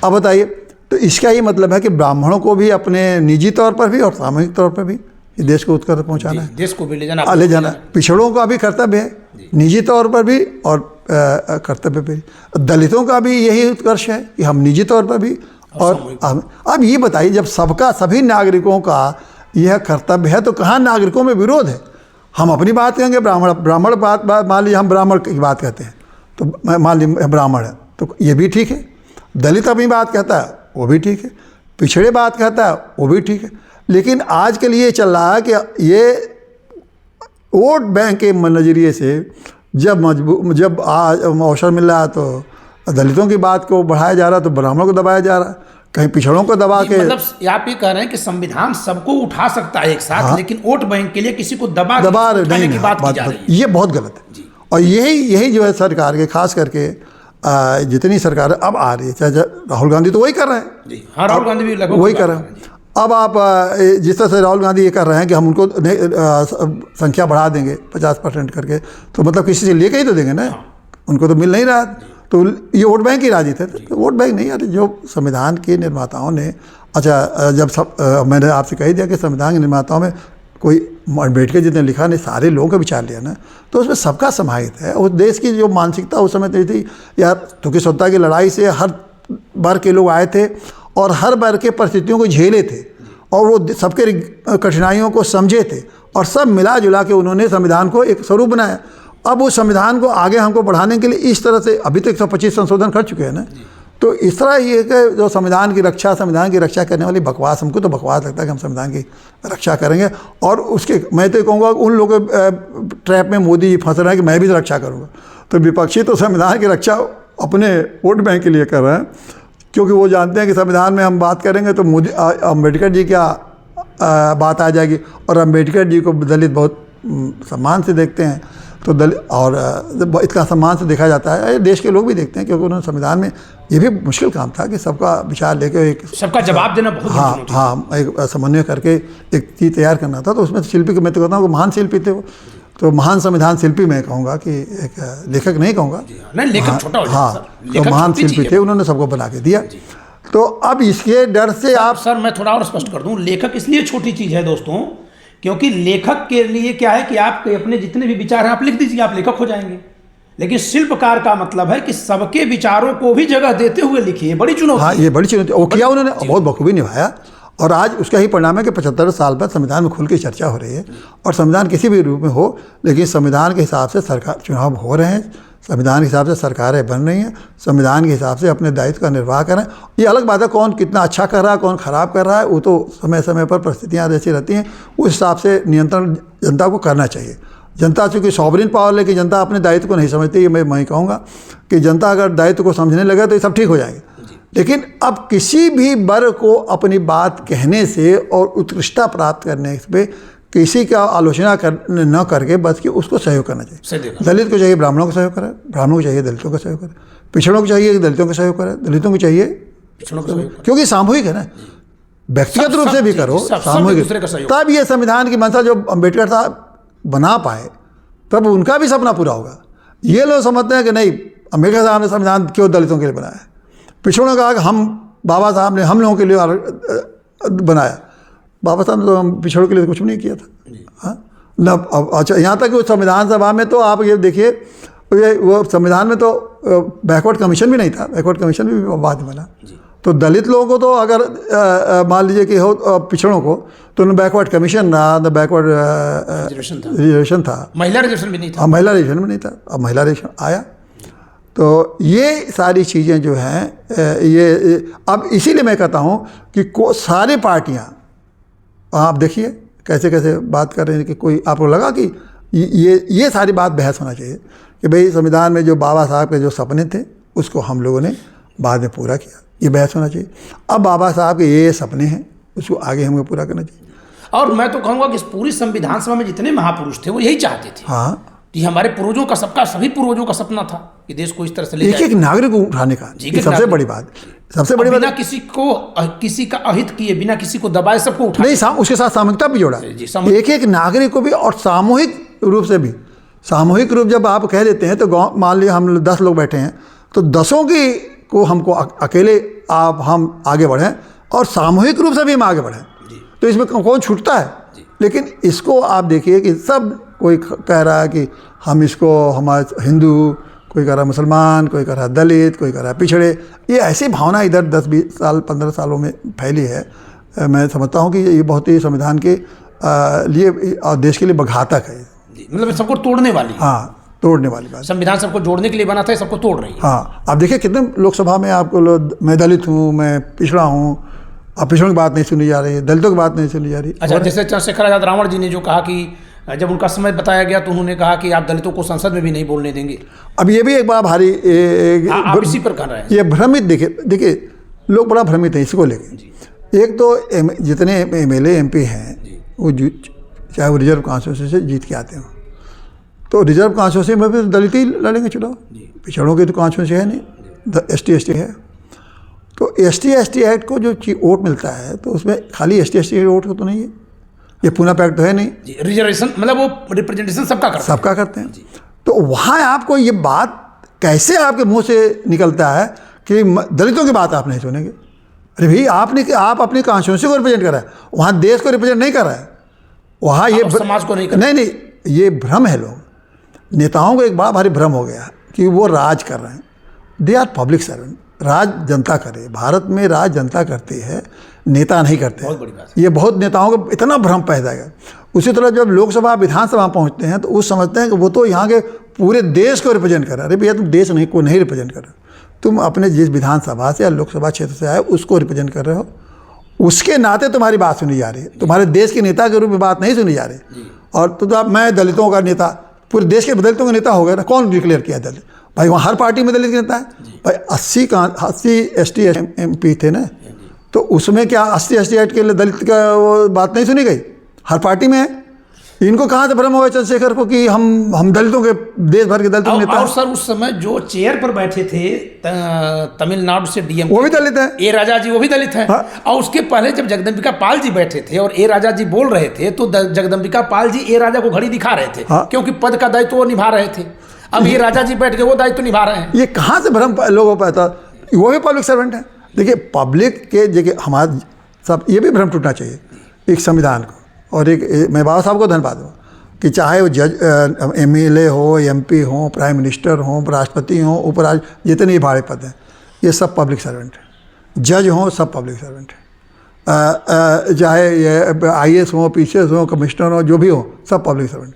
Speaker 2: अब बताइए, तो इसका ये मतलब है कि ब्राह्मणों को भी अपने निजी तौर पर भी और सामूहिक तौर पर भी इस देश को उत्कर्ष पहुँचाना है,
Speaker 1: देश को भी ले जाना।
Speaker 2: पिछड़ों का भी कर्तव्य है, निजी तौर पर भी और कर्तव्य पे। दलितों का भी यही उत्कर्ष है कि हम निजी तौर पर भी और अब ये बताइए, जब सबका, सभी नागरिकों का यह कर्तव्य है तो कहाँ नागरिकों में विरोध है? हम अपनी बात कहेंगे, ब्राह्मण बात मान लीजिए, हम ब्राह्मण की बात कहते हैं तो मान लीजिए ब्राह्मण है तो ये भी ठीक है, दलित अपनी बात कहता है वो भी ठीक है, पिछड़े बात कहता है वो भी ठीक है। लेकिन आज के लिए चल रहा है कि ये वोट बैंक के नज़रिए से जब आज अवसर मिल रहा है तो दलितों की बात को बढ़ाया जा रहा है, तो ब्राह्मणों को दबाया जा रहा है, कहीं पिछड़ों को दबा के।
Speaker 1: मतलब आप ये कह रहे हैं कि संविधान सबको उठा सकता है एक साथ,
Speaker 2: हाँ,
Speaker 1: लेकिन वोट बैंक के लिए किसी को दबा
Speaker 2: नहीं
Speaker 1: की बात की जा रही है,
Speaker 2: ये बहुत गलत है। और यही जो है सरकार के, खास करके जितनी सरकार अब आ रही है, चाहे राहुल गांधी तो वही कर रहे हैं,
Speaker 1: हाँ राहुल गांधी भी लगभग
Speaker 2: वही कर रहे हैं। अब आप जिस तरह से राहुल गांधी ये कर रहे हैं कि हम उनको संख्या बढ़ा देंगे 50% करके, तो मतलब किसी से लेके ही तो देंगे ना, उनको तो मिल नहीं रहा, तो ये वोट बैंक की राजनीति है। तो वोट बैंक नहीं, यार जो संविधान के निर्माताओं ने, अच्छा जब मैंने आपसे कह दिया कि संविधान के निर्माताओं में कोई अम्बेडकर जितने लिखा ने सारे लोगों का विचार लिया ना, तो उसमें सबका समाहित है। उस देश की जो मानसिकता उस समय थी यार, क्योंकि स्वतंत्रता की लड़ाई से हर वर्ग के लोग आए थे और हर वर्ग के परिस्थितियों को झेले थे और वो सबके कठिनाइयों को समझे थे और सब मिला जुला के उन्होंने संविधान को एक स्वरूप बनाया। अब उस संविधान को आगे हमको बढ़ाने के लिए इस तरह से अभी तक 125 संशोधन कर चुके हैं ना, तो इस तरह ये कि जो संविधान की रक्षा करने वाली बकवास, हमको तो बकवास लगता है कि हम संविधान की रक्षा करेंगे। और उसके मैं तो कहूँगा उन लोगों के ट्रैप में मोदी फंस रहे हैं कि मैं भी तो रक्षा करूँगा। तो विपक्षी तो संविधान की रक्षा अपने वोट बैंक के लिए कर रहे हैं, क्योंकि वो जानते हैं कि संविधान में हम बात करेंगे तो मोदी अम्बेडकर जी क्या बात आ जाएगी, और अम्बेडकर जी को दलित बहुत सम्मान से देखते हैं, तो दलित और इतना सम्मान से देखा जाता है, देश के लोग भी देखते हैं, क्योंकि उन्होंने संविधान में ये भी मुश्किल काम था कि सबका विचार लेकर एक
Speaker 1: सबका जवाब देना बहुत
Speaker 2: हाँ एक समन्वय करके एक चीज़ तैयार करना था। तो उसमें शिल्पी को मैं तो कहता हूँ महान शिल्पी थे वो, तो महान संविधान शिल्पी मैं कहूँगा कि एक लेखक नहीं कहूँगा,
Speaker 1: लेखक छोटा हो जाता है सर,
Speaker 2: तो महान शिल्पी थे, उन्होंने सबको बना के दिया। तो अब इसके डर से आप
Speaker 1: सर मैं थोड़ा और स्पष्ट कर दूं, लेखक इसलिए छोटी चीज़ है दोस्तों, क्योंकि लेखक के लिए क्या है कि आप अपने जितने भी विचार हैं आप लिख दीजिए, आप लेखक हो जाएंगे। लेकिन शिल्पकार का मतलब है कि सबके विचारों को भी जगह देते हुए लिखिए, बड़ी चुनौती।
Speaker 2: हाँ, ये बड़ी चुनौती, वो किया उन्होंने, बहुत बखूबी निभाया। और आज उसका ही परिणाम है कि 75 साल बाद संविधान में खुल के चर्चा हो रही है। और संविधान किसी भी रूप में हो, लेकिन संविधान के हिसाब से सरकार चुनाव हो रहे हैं, संविधान के हिसाब से सरकारें बन रही हैं, संविधान के हिसाब से अपने दायित्व का निर्वाह कर रहे हैं। ये अलग बात है कौन कितना अच्छा कर रहा है, कौन खराब कर रहा है, वो तो समय समय पर परिस्थितियाँ जैसी रहती हैं, उस हिसाब से नियंत्रण जनता को करना चाहिए। जनता चूँकि सॉवरेन पावर, लेकिन जनता अपने दायित्व को नहीं समझती। ये मैं कहूँगा कि जनता अगर दायित्व को समझने लगे तो ये सब ठीक हो जाएंगे। लेकिन अब किसी भी वर्ग को अपनी बात कहने से और उत्कृष्टता प्राप्त करने पे किसी का आलोचना न करके बस कि उसको सहयोग करना चाहिए। दलित को चाहिए ब्राह्मणों का सहयोग करे, ब्राह्मणों को चाहिए दलितों का सहयोग करे, पिछड़ों को चाहिए दलितों का सहयोग करे, दलितों को चाहिए पिछड़ों का सहयोग, क्योंकि सामूहिक है ना, व्यक्तिगत रूप से भी करो, सामूहिक। तब ये संविधान की मंशा जो अम्बेडकर साहब बना पाए, तब उनका भी सपना पूरा होगा। ये लोग समझते हैं कि नहीं, अम्बेडकर साहब ने संविधान क्यों दलितों के लिए बनाया, पिछड़ों का कि हम बाबा साहब ने हम लोगों के लिए बनाया। बाबा साहब ने तो हम पिछड़ों के लिए कुछ नहीं किया था। हाँ न, अच्छा यहाँ तक कि संविधान सभा में तो आप ये देखिए, वो संविधान में तो बैकवर्ड कमीशन भी नहीं था, बैकवर्ड कमीशन भी बाद में बना। तो दलित लोगों को तो अगर मान लीजिए कि हो पिछड़ों को, तो न बैकवर्ड कमीशन रहा, न बैकवर्ड रिजर्वेशन था,
Speaker 1: महिला रिजर्वेशन भी नहीं था।
Speaker 2: महिला रिजर्वेशन भी नहीं था, अब महिला रिजर्वेशन आया। तो ये सारी चीज़ें जो हैं ये अब इसीलिए मैं कहता हूँ कि सारी पार्टियाँ, आप देखिए कैसे कैसे बात कर रहे हैं कि कोई आपको लगा कि ये सारी बात बहस होना चाहिए कि भाई संविधान में जो बाबा साहब के जो सपने थे उसको हम लोगों ने बाद में पूरा किया, ये बहस होना चाहिए। अब बाबा साहब के ये सपने हैं उसको आगे हमें पूरा करना चाहिए।
Speaker 1: और मैं तो कहूँगा कि इस पूरी संविधान सभा में जितने महापुरुष थे वो यही चाहते थे।
Speaker 2: हाँ,
Speaker 1: कि हमारे पूर्वजों का सभी पूर्वजों का सपना था कि देश को इस तरह से ले
Speaker 2: एक एक नागरिक को उठाने का, ये सबसे बड़ी बात, सबसे बड़ी बात।
Speaker 1: बिना किसी का अहित किए, बिना किसी को दबाए सबको उठा
Speaker 2: नहीं, उसके साथ सामूहिकता भी जोड़ा, एक एक नागरिक को भी, और सामूहिक रूप से भी। सामूहिक रूप जब आप कह देते हैं तो गाँव, मान लिया हम 10 लोग बैठे हैं तो 10ओं की को हमको अकेले हम आगे बढ़ें और सामूहिक रूप से भी हम आगे बढ़ें, तो इसमें कौन छूटता है? लेकिन इसको आप देखिए कि सब कोई कह रहा है कि हम इसको हमारे हिंदू, कोई कह रहा है मुसलमान, कोई कह रहा है दलित, कोई कह रहा है पिछड़े, ये ऐसी भावना इधर 10-20 साल 15 सालों में फैली है। मैं समझता हूँ कि ये बहुत ही संविधान के लिए और देश के लिए घातक है।
Speaker 1: मतलब सबको तोड़ने वाली।
Speaker 2: हाँ, तोड़ने वाली बात।
Speaker 1: संविधान सबको जोड़ने के लिए बना था, सबको तोड़ रही है।
Speaker 2: हाँ, आप देखिए कितने लोकसभा में आपको मैं दलित हूँ, मैं पिछड़ा हूँ, अब पिछड़ों की बात नहीं सुनी जा रही है, दलितों की बात नहीं सुनी जा रही।
Speaker 1: अच्छा, जैसे चंद्रशेखर आजाद रावण जी ने जो कहा कि जब उनका समय बताया गया तो उन्होंने कहा कि आप दलितों को संसद में भी नहीं बोलने देंगे।
Speaker 2: अब ये भी एक बड़ा भारी
Speaker 1: आप इसी पर कर रहे हैं।
Speaker 2: ये भ्रमित, देखिए लोग बड़ा भ्रमित है इसको लेके। एक तो जितने MLA MP हैं वो चाहे वो रिजर्व कॉन्स्टिट्यूंसी से जीत के आते हो, तो रिजर्व कॉन्स्टिट्यूंसी में भी दलित ही लड़ेंगे चुनाव, पिछड़ों की तो कॉन्स्टिट्यूंसी है नहीं, ST है। तो ST एक्ट को जो वोट मिलता है तो उसमें खाली ST वोट को तो नहीं है, ये पूना पैक्ट तो है नहीं।
Speaker 1: रिजर्वेशन मतलब वो रिप्रेजेंटेशन सबका करते हैं। तो वहाँ आपको ये बात कैसे आपके मुंह से निकलता है कि दलितों की बात आप नहीं सुनेंगे? अरे भाई, आप अपनी कॉन्स्टिट्यूंसी को रिप्रेजेंट कर रहे हैं, वहाँ देश को रिप्रेजेंट नहीं कर रहे हैं, वहाँ ये समाज को नहीं,
Speaker 2: ये भ्रम है। लोग नेताओं को एक बड़ा भारी भ्रम हो गया कि वो राज कर रहे हैं। दे आर पब्लिक सर्वेंट, राज जनता करे, भारत में राज जनता करती है, नेता नहीं करते।
Speaker 1: बहुत बड़ी बात।
Speaker 2: ये बहुत नेताओं को इतना भ्रम पैदा है। उसी तरह जब लोकसभा विधानसभा पहुंचते हैं तो उस समझते हैं कि वो तो यहाँ के पूरे देश को रिप्रेजेंट कर रहे हैं। अरे भैया, तुम देश को नहीं रिप्रेजेंट कर रहे हो, तुम अपने जिस विधानसभा से या लोकसभा क्षेत्र से आए उसको रिप्रेजेंट कर रहे हो, उसके नाते तुम्हारी बात सुनी जा रही है, तुम्हारे देश के नेता के रूप में बात नहीं सुनी जा रही। और तो अब मैं दलितों का नेता, पूरे देश के दलितों का नेता हो गया ना, कौन डिक्लेयर किया दलित? भाई वहाँ हर पार्टी में दलित नेता है भाई। 80 ST MP थे ना, तो उसमें क्या 80 ST एक्ट के लिए दलित का वो बात नहीं सुनी गई? हर पार्टी में है। इनको कहाँ से भ्रम हुआ चंद्रशेखर को कि हम दलितों के, देश भर के दलितों के नेता।
Speaker 1: और सर उस समय जो चेयर पर बैठे थे तमिलनाडु से DMK,
Speaker 2: वो भी दलित है,
Speaker 1: ए राजा जी, वो भी दलित है। हाँ? और उसके पहले जब जगदम्बिका पाल जी बैठे थे और ए राजा जी बोल रहे थे तो जगदम्बिका पाल जी ए राजा को घड़ी दिखा रहे थे। हाँ? क्योंकि पद का दायित्व वो निभा रहे थे। अब ये राजा जी बैठ के वो दायित्व निभा रहे हैं।
Speaker 2: ये कहाँ से भ्रम लोगों को पता? वो भी पब्लिक सर्वेंट है। देखिए पब्लिक के जगह हमारे सब, ये भी भ्रम टूटना चाहिए एक संविधान को। और एक मैं बाबा साहब को धन्यवाद दूँ कि चाहे वो जज MLA हो, MP हो, प्राइम मिनिस्टर हो, राष्ट्रपति हो, उपराष्ट्रपति, जितने भी बड़े पद हैं ये सब पब्लिक सर्वेंट हैं। जज हो सब पब्लिक सर्वेंट हैं, चाहे ये IAS हो, PCS हो, कमिश्नर हो, जो भी हो सब पब्लिक सर्वेंट।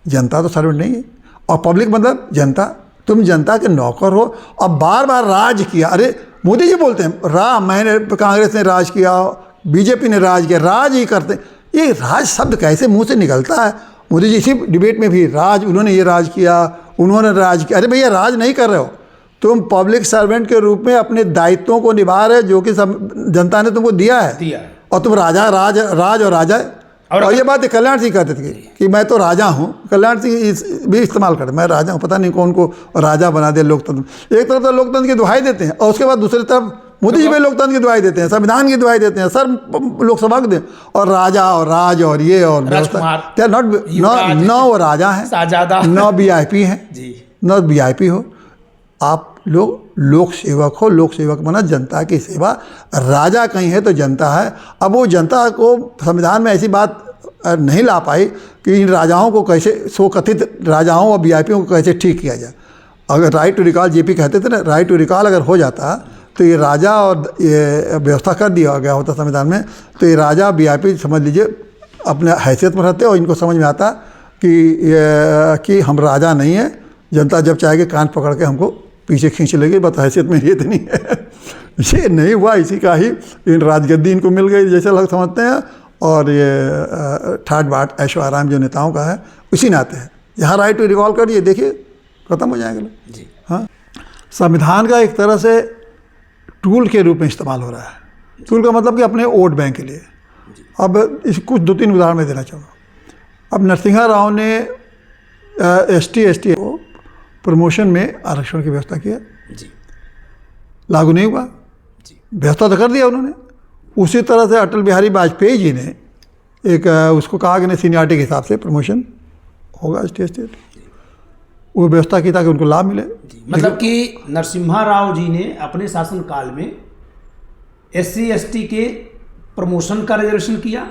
Speaker 2: जनता तो सर्वेंट नहीं है। और पब्लिक मतलब जनता, तुम जनता के नौकर हो। अब बार बार राज किया, अरे मोदी जी बोलते हैं मैंने, कांग्रेस ने राज किया, BJP ने राज किया, राज ही करते। ये राज शब्द कैसे मुंह से निकलता है? मोदी जी इसी डिबेट में भी राज, उन्होंने ये राज किया, उन्होंने राज किया। अरे भैया, राज नहीं कर रहे हो तुम, पब्लिक सर्वेंट के रूप में अपने दायित्वों को निभा रहे जो कि जनता ने तुमको दिया है। और तुम राज और राजा। और ये बात कल्याण सिंह कहते थे कि मैं तो राजा हूँ। कल्याण सिंह भी इस्तेमाल करते, मैं राजा हूँ। पता नहीं कौन को राजा बना दे लोकतंत्र। एक तरफ तो लोकतंत्र की दुहाई देते हैं और उसके बाद दूसरी तरफ मोदी जी भी लोकतंत्र की दुहाई देते हैं, संविधान की दुहाई देते हैं, सर लोकसभा को दे, और राजा और राज और ये और नौ राजा हैं, 9 VIP हैं, 9 VIP हो। आप लोग लोक सेवक हो। लोक सेवक माना जनता की सेवा। राजा कहीं है तो जनता है। अब वो जनता को संविधान में ऐसी बात नहीं ला पाई कि इन राजाओं को कैसे, सो कथित राजाओं और VIPों को कैसे ठीक किया जाए। अगर राइट टू रिकॉल, JP कहते थे ना, राइट टू रिकॉल अगर हो जाता तो ये राजा और ये व्यवस्था कर दिया गया होता संविधान में, तो ये राजा VIP समझ लीजिए अपने हैसियत में रहते और इनको समझ में आता कि हम राजा नहीं हैं, जनता जब चाहेगी कान पकड़ के हमको पीछे खींच लेंगे, बस हैसियत में ये तो नहीं है। ये नहीं हुआ, इसी का ही इन राजगद्दी इनको मिल गई जैसे लोग समझते हैं, और ये ठाट बाट ऐशो आराम जो नेताओं का है उसी नाते है। यहाँ राइट टू रिकॉल करिए, देखिए खत्म हो जाएंगे लोग
Speaker 1: जी।
Speaker 2: हाँ, संविधान का एक तरह से टूल के रूप में इस्तेमाल हो रहा है। टूल का मतलब कि अपने वोट बैंक के लिए। अब इस कुछ 2-3 उदाहरण मैं देना चाहूँगा। अब नरसिंहा राव ने ST को प्रमोशन में आरक्षण की व्यवस्था किया,
Speaker 1: जी।
Speaker 2: लागू नहीं हुआ, व्यवस्था तो कर दिया उन्होंने। उसी तरह से अटल बिहारी वाजपेयी जी ने एक उसको कहा कि नहीं, सीनियरिटी के हिसाब से प्रमोशन होगा ST वो व्यवस्था की ताकि उनको लाभ मिले।
Speaker 1: मतलब कि नरसिम्हा राव जी ने अपने शासनकाल में SC/ST के प्रमोशन का रिजर्वेशन किया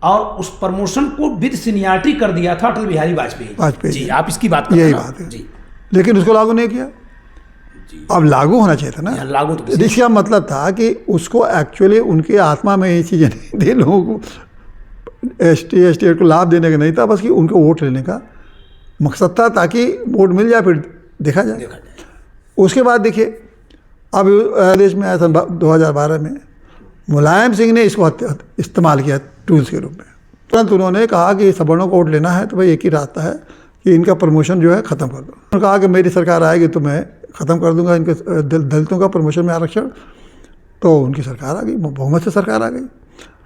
Speaker 1: और उस प्रमोशन को विद सीनियरिटी कर दिया था अटल बिहारी वाजपेयी जी। आप इसकी बात कर रहे हैं,
Speaker 2: यही बात है
Speaker 1: जी।
Speaker 2: लेकिन उसको लागू नहीं किया। अब लागू होना चाहिए था ना,
Speaker 1: लागू तो
Speaker 2: इसका मतलब था कि उसको एक्चुअली उनके आत्मा में ये चीज़ें नहीं थी, लोगों को ST को लाभ देने का नहीं था, बस कि उनको वोट लेने का मकसद था, ताकि वोट मिल जाए फिर देखा जाए। उसके बाद देखिए, अब देश में आया सन 2012 में मुलायम सिंह ने इसको इस्तेमाल किया टूल्स के रूप में। तुरंत उन्होंने कहा कि सवर्णों को वोट लेना है तो भाई एक ही रास्ता है कि इनका प्रमोशन जो है ख़त्म कर दो। उन्होंने कहा कि मेरी सरकार आएगी तो मैं ख़त्म कर दूंगा इनके दलितों का प्रमोशन में आरक्षण। तो उनकी सरकार आ गई, बहुमत से सरकार आ गई।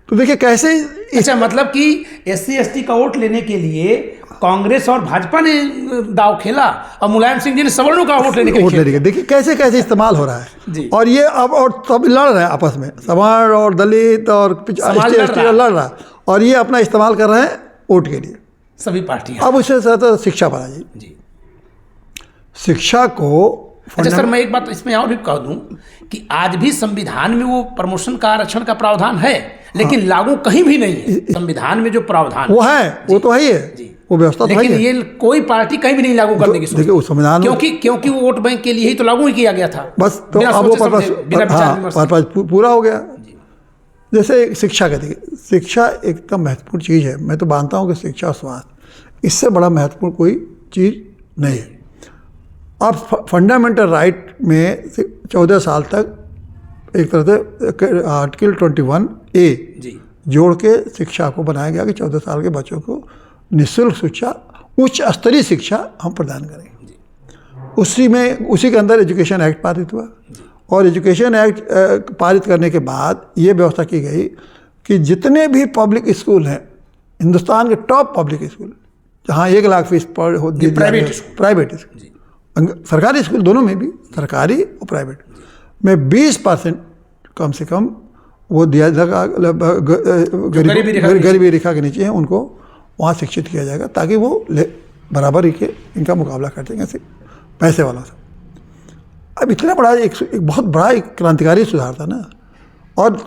Speaker 2: तो देखिए कैसे
Speaker 1: अच्छा, मतलब कि SC/ST का वोट लेने के लिए कांग्रेस और भाजपा ने दाव खेला और मुलायम सिंह जी ने सवर्णों का वोट लेने के लिए
Speaker 2: देखिए कैसे कैसे इस्तेमाल हो रहा है
Speaker 1: जी।
Speaker 2: और ये अब और सब लड़ रहे हैं आपस में, सवर्ण और दलित और ST/ST लड़ रहा है, और ये अपना इस्तेमाल कर रहे हैं वोट के लिए
Speaker 1: सभी पार्टियां।
Speaker 2: अब उससे ज़्यादा शिक्षा बढ़ा जी। शिक्षा को
Speaker 1: अच्छा सर, मैं एक बात इसमें और भी कह दूं कि आज भी संविधान में वो प्रमोशन का आरक्षण का प्रावधान है, लेकिन लागू कहीं भी नहीं है। संविधान में जो प्रावधान
Speaker 2: वो है वो तो है ही है, वो व्यवस्था तो है,
Speaker 1: लेकिन ये कोई पार्टी कहीं भी नहीं लागू करने की सोच।
Speaker 2: देखिए उस संविधान
Speaker 1: क्योंकि वो वोट बैंक के लिए ही तो लागू ही किया गया था
Speaker 2: बस। तो अब वो पर्पस पूरा हो गया। जैसे शिक्षा का देखिए, शिक्षा एकदम महत्वपूर्ण चीज़ है। मैं तो मानता हूँ कि शिक्षा और स्वास्थ्य इससे बड़ा महत्वपूर्ण कोई चीज़ नहीं है। अब फंडामेंटल राइट में 14 साल तक एक तरह से आर्टिकल 21A जोड़ के शिक्षा को बनाया गया कि 14 साल के बच्चों को निःशुल्क शिक्षा, उच्च स्तरीय शिक्षा हम प्रदान करेंगे। उसी के अंदर एजुकेशन एक्ट पारित हुआ, और एजुकेशन एक्ट पारित करने के बाद ये व्यवस्था की गई कि जितने भी पब्लिक स्कूल हैं, हिंदुस्तान के टॉप पब्लिक स्कूल जहाँ 1 लाख फीस पर होती है, प्राइवेट स्कूल, सरकारी स्कूल दोनों में भी, सरकारी और प्राइवेट में 20% कम से कम वो दिया जाएगा, गरीबी रेखा के नीचे हैं, उनको वहाँ शिक्षित किया जाएगा ताकि वो बराबर ही के इनका मुकाबला कर सकें पैसे वालों से। अब इतना बड़ा एक बहुत बड़ा एक क्रांतिकारी सुधार था ना। और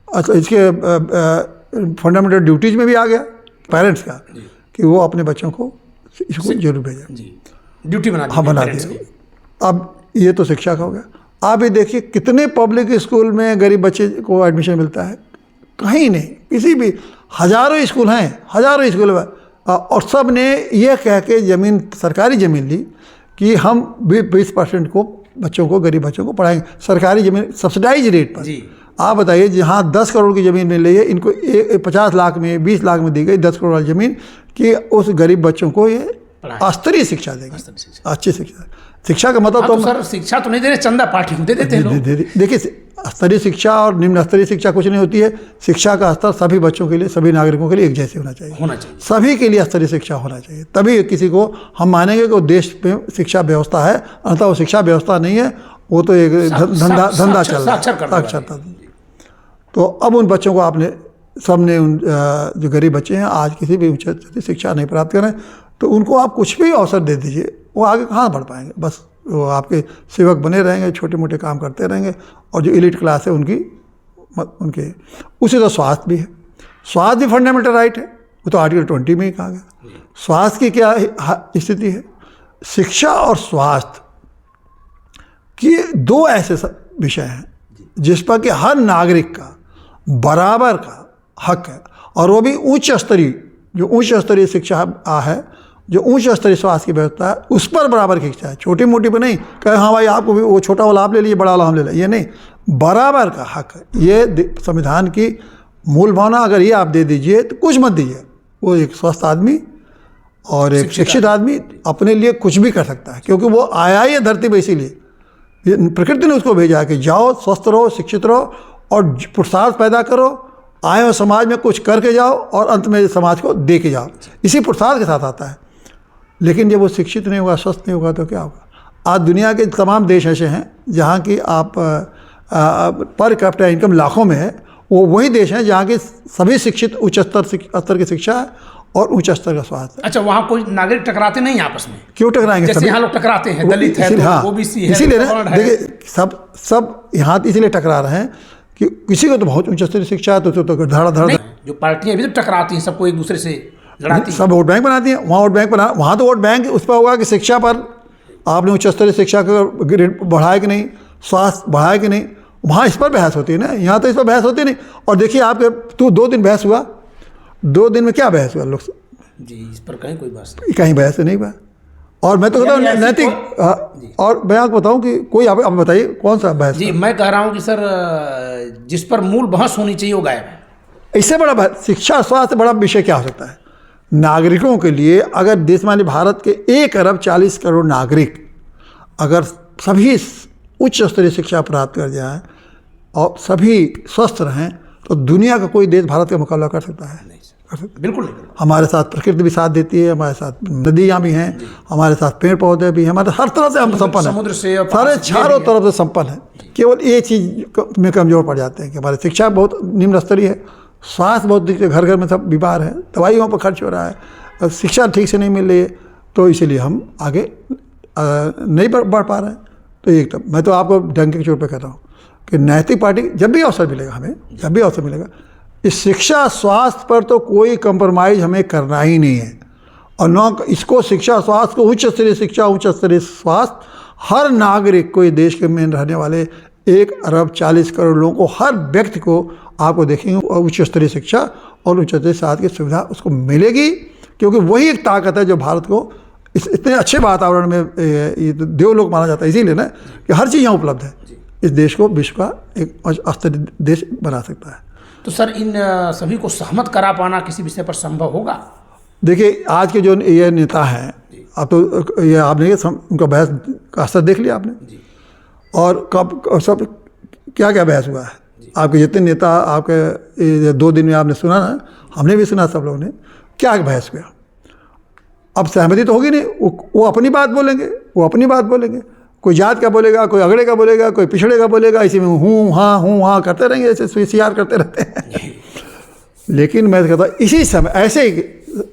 Speaker 2: अच्छा, इसके फंडामेंटल ड्यूटीज़ में भी आ गया पेरेंट्स का कि वो अपने बच्चों को स्कूल जरूर भेजें,
Speaker 1: ड्यूटी बना
Speaker 2: दिया। अब ये तो शिक्षा का हो गया। आप ये देखिए कितने पब्लिक स्कूल में गरीब बच्चे को एडमिशन मिलता है, कहीं नहीं, किसी भी, हज़ारों स्कूल हैं, हज़ारों स्कूल में, और सब ने ये कह के ज़मीन, सरकारी ज़मीन ली कि हम 20% को बच्चों को, गरीब बच्चों को पढ़ाएंगे, सरकारी ज़मीन सब्सिडाइज रेट पर। आप बताइए, जहाँ 10 करोड़ की ज़मीन मिल रही है, इनको 50 लाख में, 20 लाख में दी गई 10 करोड़ वाली ज़मीन कि उस गरीब बच्चों को ये स्तरीय शिक्षा देंगे, अच्छी शिक्षा। शिक्षा का मतलब
Speaker 1: तो सर शिक्षा तो नहीं दे रहे, चंदा पार्टी को दे देते हैं लोग।
Speaker 2: देखिए स्तरीय शिक्षा और निम्न स्तरीय शिक्षा कुछ नहीं होती है। शिक्षा का स्तर सभी बच्चों के लिए, सभी नागरिकों के लिए एक जैसे होना चाहिए। सभी के लिए स्तरीय शिक्षा होना चाहिए, तभी किसी को हम मानेंगे कि देश में शिक्षा व्यवस्था है। अतः वो शिक्षा व्यवस्था नहीं है, वो तो एक धंधा चल रहा है, साक्षरता। तो अब उन बच्चों को आपने सबने, उन जो गरीब बच्चे हैं आज किसी भी उच्च शिक्षा नहीं प्राप्त करें, तो उनको आप कुछ भी अवसर दे दीजिए, वो आगे कहाँ बढ़ पाएंगे। बस वो आपके सेवक बने रहेंगे, छोटे मोटे काम करते रहेंगे, और जो एलिट क्लास है उनके उसी तो स्वास्थ्य भी है। स्वास्थ्य भी फंडामेंटल राइट है, वो तो आर्टिकल 20 में ही कहा गया। स्वास्थ्य की क्या स्थिति है? शिक्षा और स्वास्थ्य की 2 ऐसे विषय हैं जिस पर कि हर नागरिक का बराबर का हक है, और वो भी उच्च स्तरीय, जो उच्च स्तरीय शिक्षा है जो उच्च स्तरीय स्वास्थ्य की व्यवस्था है उस पर बराबर खींचता है, छोटी मोटी पर नहीं कहे हाँ भाई आपको भी वो छोटा वाला आप ले लीजिए, बड़ा वाला हम ले लें, ये नहीं, बराबर का हक है। ये संविधान की मूल भावना, अगर ये आप दे दीजिए तो कुछ मत दीजिए। वो एक स्वस्थ आदमी और एक शिक्षित आदमी अपने लिए कुछ भी कर सकता है, क्योंकि वो आया ही है धरती पर इसीलिए, ये प्रकृति ने उसको भेजा है कि जाओ स्वस्थ रहो, शिक्षित रहो और पुरुषार्थ पैदा करो, आए हो समाज में कुछ करके जाओ और अंत में समाज को दे के जाओ, इसी पुरुषार्थ के साथ आता है। लेकिन जब वो शिक्षित नहीं होगा, स्वस्थ नहीं होगा तो क्या होगा। आज दुनिया के तमाम देश ऐसे हैं जहाँ की आप पर कैपिटा इनकम लाखों में है, वो वही देश हैं जहाँ के सभी शिक्षित उच्च स्तर की शिक्षा है और उच्च स्तर का स्वास्थ्य।
Speaker 1: अच्छा, वहाँ कोई नागरिक टकराते नहीं आपस में?
Speaker 2: क्यों टकराएंगे?
Speaker 1: जैसे यहाँ लोग टकराते हैं, दलित है तो ओबीसी है,
Speaker 2: इसीलिए देखिए सब यहाँ इसलिए टकरा रहे हैं कि किसी को तो बहुत उच्च स्तरीय शिक्षा है तो धड़ा
Speaker 1: जो पार्टियां भी तो टकराती हैं, सबको एक दूसरे से लड़ाती हैं,
Speaker 2: सब वोट बैंक बनाती हैं। वहाँ वोट बैंक बना, वहाँ तो वोट बैंक उस पर होगा कि शिक्षा पर आपने उच्च स्तरीय शिक्षा का ग्रेड बढ़ाया कि नहीं, स्वास्थ्य बढ़ाया कि नहीं, वहाँ इस पर बहस होती है ना, यहाँ तो इस पर बहस होती नहीं। और देखिए आपके 2 दिन बहस हुआ, 2 दिन में क्या बहस हुआ लोग
Speaker 1: जी, इस पर कहीं कोई बहस
Speaker 2: कहीं बहस नहीं हुआ। और मैं तो कहता हूँ नैतिक, और मैं आपको बताऊँ कि कोई आप बताइए कौन सा बहस?
Speaker 1: जी, मैं कह रहा हूँ कि सर जिस पर मूल बहस होनी चाहिए वो गायब है।
Speaker 2: इससे बड़ा बहस शिक्षा स्वास्थ्य बड़ा विषय क्या हो सकता है? नागरिकों के लिए अगर देश मान भारत के 1 अरब 40 करोड़ नागरिक अगर सभी उच्च स्तरीय शिक्षा प्राप्त कर जाएं और सभी स्वस्थ रहें तो दुनिया का कोई देश भारत का मुकाबला कर सकता है?
Speaker 1: नहीं सर, बिल्कुल नहीं।
Speaker 2: हमारे साथ प्रकृति भी साथ देती है, हमारे साथ नदियाँ भी हैं, हमारे साथ पेड़ पौधे भी हैं, हमारे हर तरह से हम संपन्न हैं,
Speaker 1: समुद्र से
Speaker 2: सारे चारों तरफ से संपन्न है। केवल ये चीज़ में कमज़ोर पड़ जाते हैं कि हमारी शिक्षा बहुत निम्न स्तरीय है, स्वास्थ्य बहुत दिखते, घर घर में सब बीमार है, दवाइयों पर खर्च हो रहा है, शिक्षा ठीक से नहीं मिल रही है, तो इसीलिए हम आगे नहीं बढ़ पा रहे हैं। तो एक तो मैं तो आपको डंके की चोट पर कह रहा हूँ कि नैतिक पार्टी जब भी अवसर मिलेगा, हमें जब भी अवसर मिलेगा, इस शिक्षा स्वास्थ्य पर तो कोई कंप्रोमाइज़ हमें करना ही नहीं है। और न इसको शिक्षा स्वास्थ्य को उच्च स्तरीय शिक्षा उच्च स्तरीय स्वास्थ्य हर नागरिक को, ये देश के में रहने वाले 1 अरब 40 करोड़ लोगों को, हर व्यक्ति को आपको देखेंगे उच्च स्तरीय शिक्षा और उच्च स्तरीय स्वास्थ्य की सुविधा उसको मिलेगी, क्योंकि वही एक ताकत है जो भारत को इतने अच्छे वातावरण में ये देवलोक माना जाता है। इसीलिए ना कि हर चीज़ यहाँ उपलब्ध है, इस देश को विश्व का एक स्तरीय देश बना सकता है।
Speaker 1: तो सर इन सभी को सहमत करा पाना किसी विषय पर संभव होगा?
Speaker 2: देखिए आज के जो ये नेता हैं, अब तो ये आपने उनका बहस का असर देख लिया आपने, और कब सब क्या क्या बहस हुआ है। आपके जितने नेता आपके 2 दिन में आपने सुना ना, हमने भी सुना, सब लोगों ने क्या बहस हुआ। अब सहमति तो होगी नहीं, वो अपनी बात बोलेंगे, वो अपनी बात बोलेंगे, कोई जात का बोलेगा, कोई अगड़े का बोलेगा, कोई पिछड़े का बोलेगा, इसी में हूँ हाँ करते रहेंगे, ऐसे स्वीकार करते रहते हैं। लेकिन मैं कहता हूँ इसी समय ऐसे ही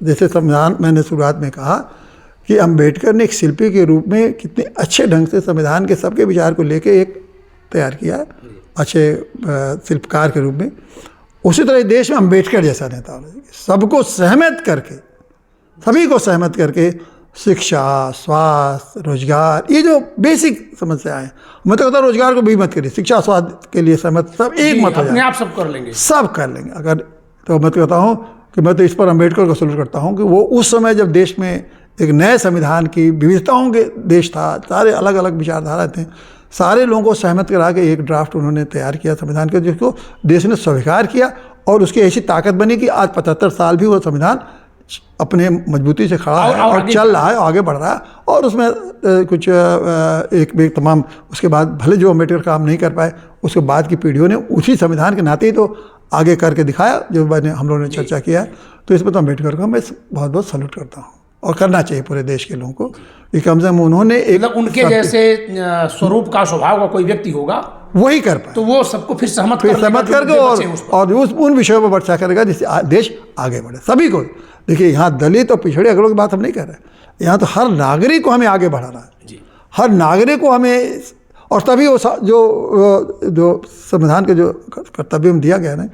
Speaker 2: जैसे संविधान मैंने शुरुआत में कहा कि अम्बेडकर ने एक शिल्पी के रूप में कितने अच्छे ढंग से संविधान के सबके विचार को लेके एक तैयार किया, अच्छे शिल्पकार के रूप में, उसी तरह देश में अम्बेडकर जैसा नेता सबको सहमत करके, सभी को सहमत करके शिक्षा, स्वास्थ्य, रोजगार, ये जो बेसिक समस्या है, मैं तो कहता हूँ रोजगार को भी मत करिए, शिक्षा स्वास्थ्य के लिए सहमत सब एक मत हो जाए,
Speaker 1: अपने आप सब कर लेंगे,
Speaker 2: सब कर लेंगे अगर। तो मैं तो कहता हूँ कि मैं तो इस पर अम्बेडकर को सल्यूट करता हूँ कि वो उस समय जब देश में एक नए संविधान की विविधताओं के देश था, सारे अलग अलग विचारधारा थे, सारे लोगों को सहमत करा के एक ड्राफ्ट उन्होंने तैयार किया संविधान का, जिसको देश ने स्वीकार किया और उसकी ऐसी ताकत बनी कि आज 75 साल भी वो संविधान अपने मजबूती से खड़ा है और चल रहा है, आगे बढ़ रहा है। और उसमें कुछ एक तमाम उसके बाद भले जो अम्बेडकर काम नहीं कर पाए, उसके बाद की पीढ़ियों ने उसी संविधान के नाते ही तो आगे करके दिखाया जो मैंने हम लोगों ने चर्चा किया। तो इस पर तो अम्बेडकर को मैं बहुत बहुत सल्यूट करता हूँ और करना चाहिए पूरे देश के लोगों को कि कम से कम उन्होंने एक
Speaker 1: उनके जैसे स्वरूप का स्वभाव का कोई व्यक्ति होगा
Speaker 2: वही कर पाए,
Speaker 1: तो वो सबको फिर सहमत
Speaker 2: करके और उन विषयों पर चर्चा करेगा जिससे देश आगे बढ़े। सभी को देखिए, यहाँ दलित और पिछड़े अगलों की बात हम नहीं कर रहे, यहाँ तो हर नागरिक को हमें आगे बढ़ाना है, हर नागरिक को हमें, और तभी वो जो संविधान के जो कर्तव्य में दिया गया ना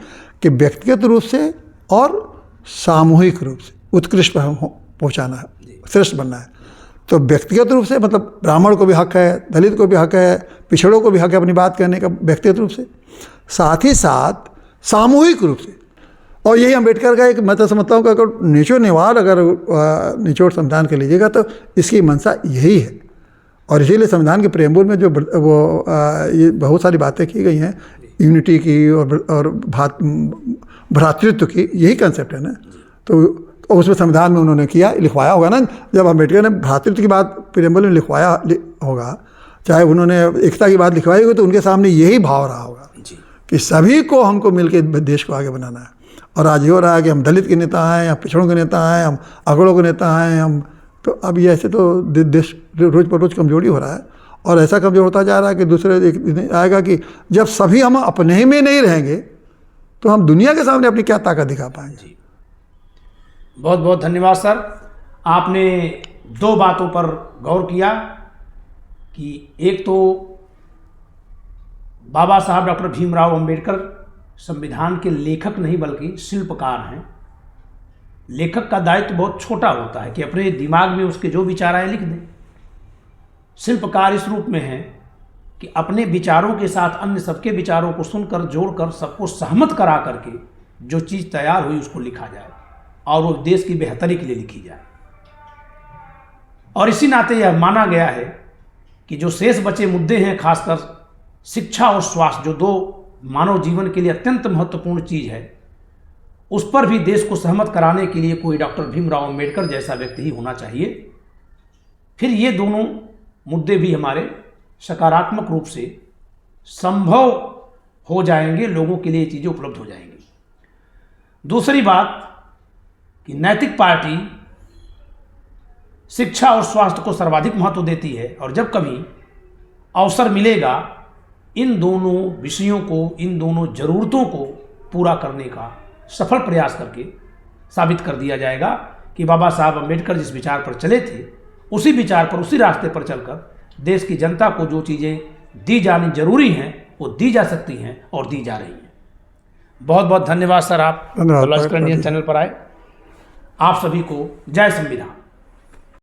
Speaker 2: कि व्यक्तिगत रूप से और सामूहिक रूप से उत्कृष्ट पहुँचाना है, श्रेष्ठ बनना है। तो व्यक्तिगत रूप से मतलब ब्राह्मण को भी हक है, दलित को भी हक है, पिछड़ों को भी हक है अपनी बात कहने का व्यक्तिगत रूप से, साथ ही साथ सामूहिक रूप से और यही अम्बेडकर का एक, मैं तो समझता हूँ कि अगर निचोड़ अगर निचोड़ संविधान के लीजिएगा तो इसकी मंशा यही है। और इसीलिए संविधान के प्रेम्बुल में जो ये बहुत सारी बातें की गई हैं यूनिटी की और भ्रातृत्व की, यही कंसेप्ट है ना। तो उसमें संविधान में उन्होंने किया, लिखवाया होगा ना, जब अम्बेडकर ने भ्रातृत्व की बात प्रेम्बुल में लिखवाया होगा, चाहे उन्होंने एकता की बात लिखवाई होगी, तो उनके सामने यही भाव रहा होगा कि सभी को हमको मिलकर देश को आगे बनाना है। और आज ये हो रहा है कि हम दलित के नेता हैं, या पिछड़ों के नेता हैं, हम अगड़ों के नेता हैं, हम तो अब ये ऐसे तो देश रोज़ पर रोज़ कमजोरी हो रहा है। और ऐसा कमजोर होता जा रहा है कि दूसरे एक दिन आएगा कि जब सभी हम अपने ही में नहीं रहेंगे तो हम दुनिया के सामने अपनी क्या ताकत दिखा पाएंगे।
Speaker 1: बहुत बहुत धन्यवाद सर। आपने दो बातों पर गौर किया कि एक तो बाबा साहब डॉक्टर भीमराव अंबेडकर संविधान के लेखक नहीं बल्कि शिल्पकार हैं। लेखक का दायित्व बहुत छोटा होता है कि अपने दिमाग में उसके जो विचार आए लिख दें। शिल्पकार इस रूप में है कि अपने विचारों के साथ अन्य सबके विचारों को सुनकर, जोड़कर, सबको सहमत करा करके जो चीज़ तैयार हुई उसको लिखा जाए और वो देश की बेहतरी के लिए लिखी जाए। और इसी नाते यह माना गया है कि जो शेष बचे मुद्दे हैं, खासकर शिक्षा और स्वास्थ्य, जो दो मानव जीवन के लिए अत्यंत महत्वपूर्ण चीज़ है, उस पर भी देश को सहमत कराने के लिए कोई डॉक्टर भीमराव अंबेडकर जैसा व्यक्ति ही होना चाहिए। फिर ये दोनों मुद्दे भी हमारे सकारात्मक रूप से संभव हो जाएंगे, लोगों के लिए ये चीज़ें उपलब्ध हो जाएंगी। दूसरी बात कि नैतिक पार्टी शिक्षा और स्वास्थ्य को सर्वाधिक महत्व देती है और जब कभी अवसर मिलेगा इन दोनों विषयों को, इन दोनों जरूरतों को पूरा करने का सफल प्रयास करके साबित कर दिया जाएगा कि बाबा साहब अम्बेडकर जिस विचार पर चले थे उसी विचार पर, उसी रास्ते पर चलकर देश की जनता को जो चीज़ें दी जानी जरूरी हैं वो दी जा सकती हैं और दी जा रही हैं। बहुत बहुत धन्यवाद सर, आप लॉजिकल इंडियन चैनल पर आए। आप सभी को जय संविधान।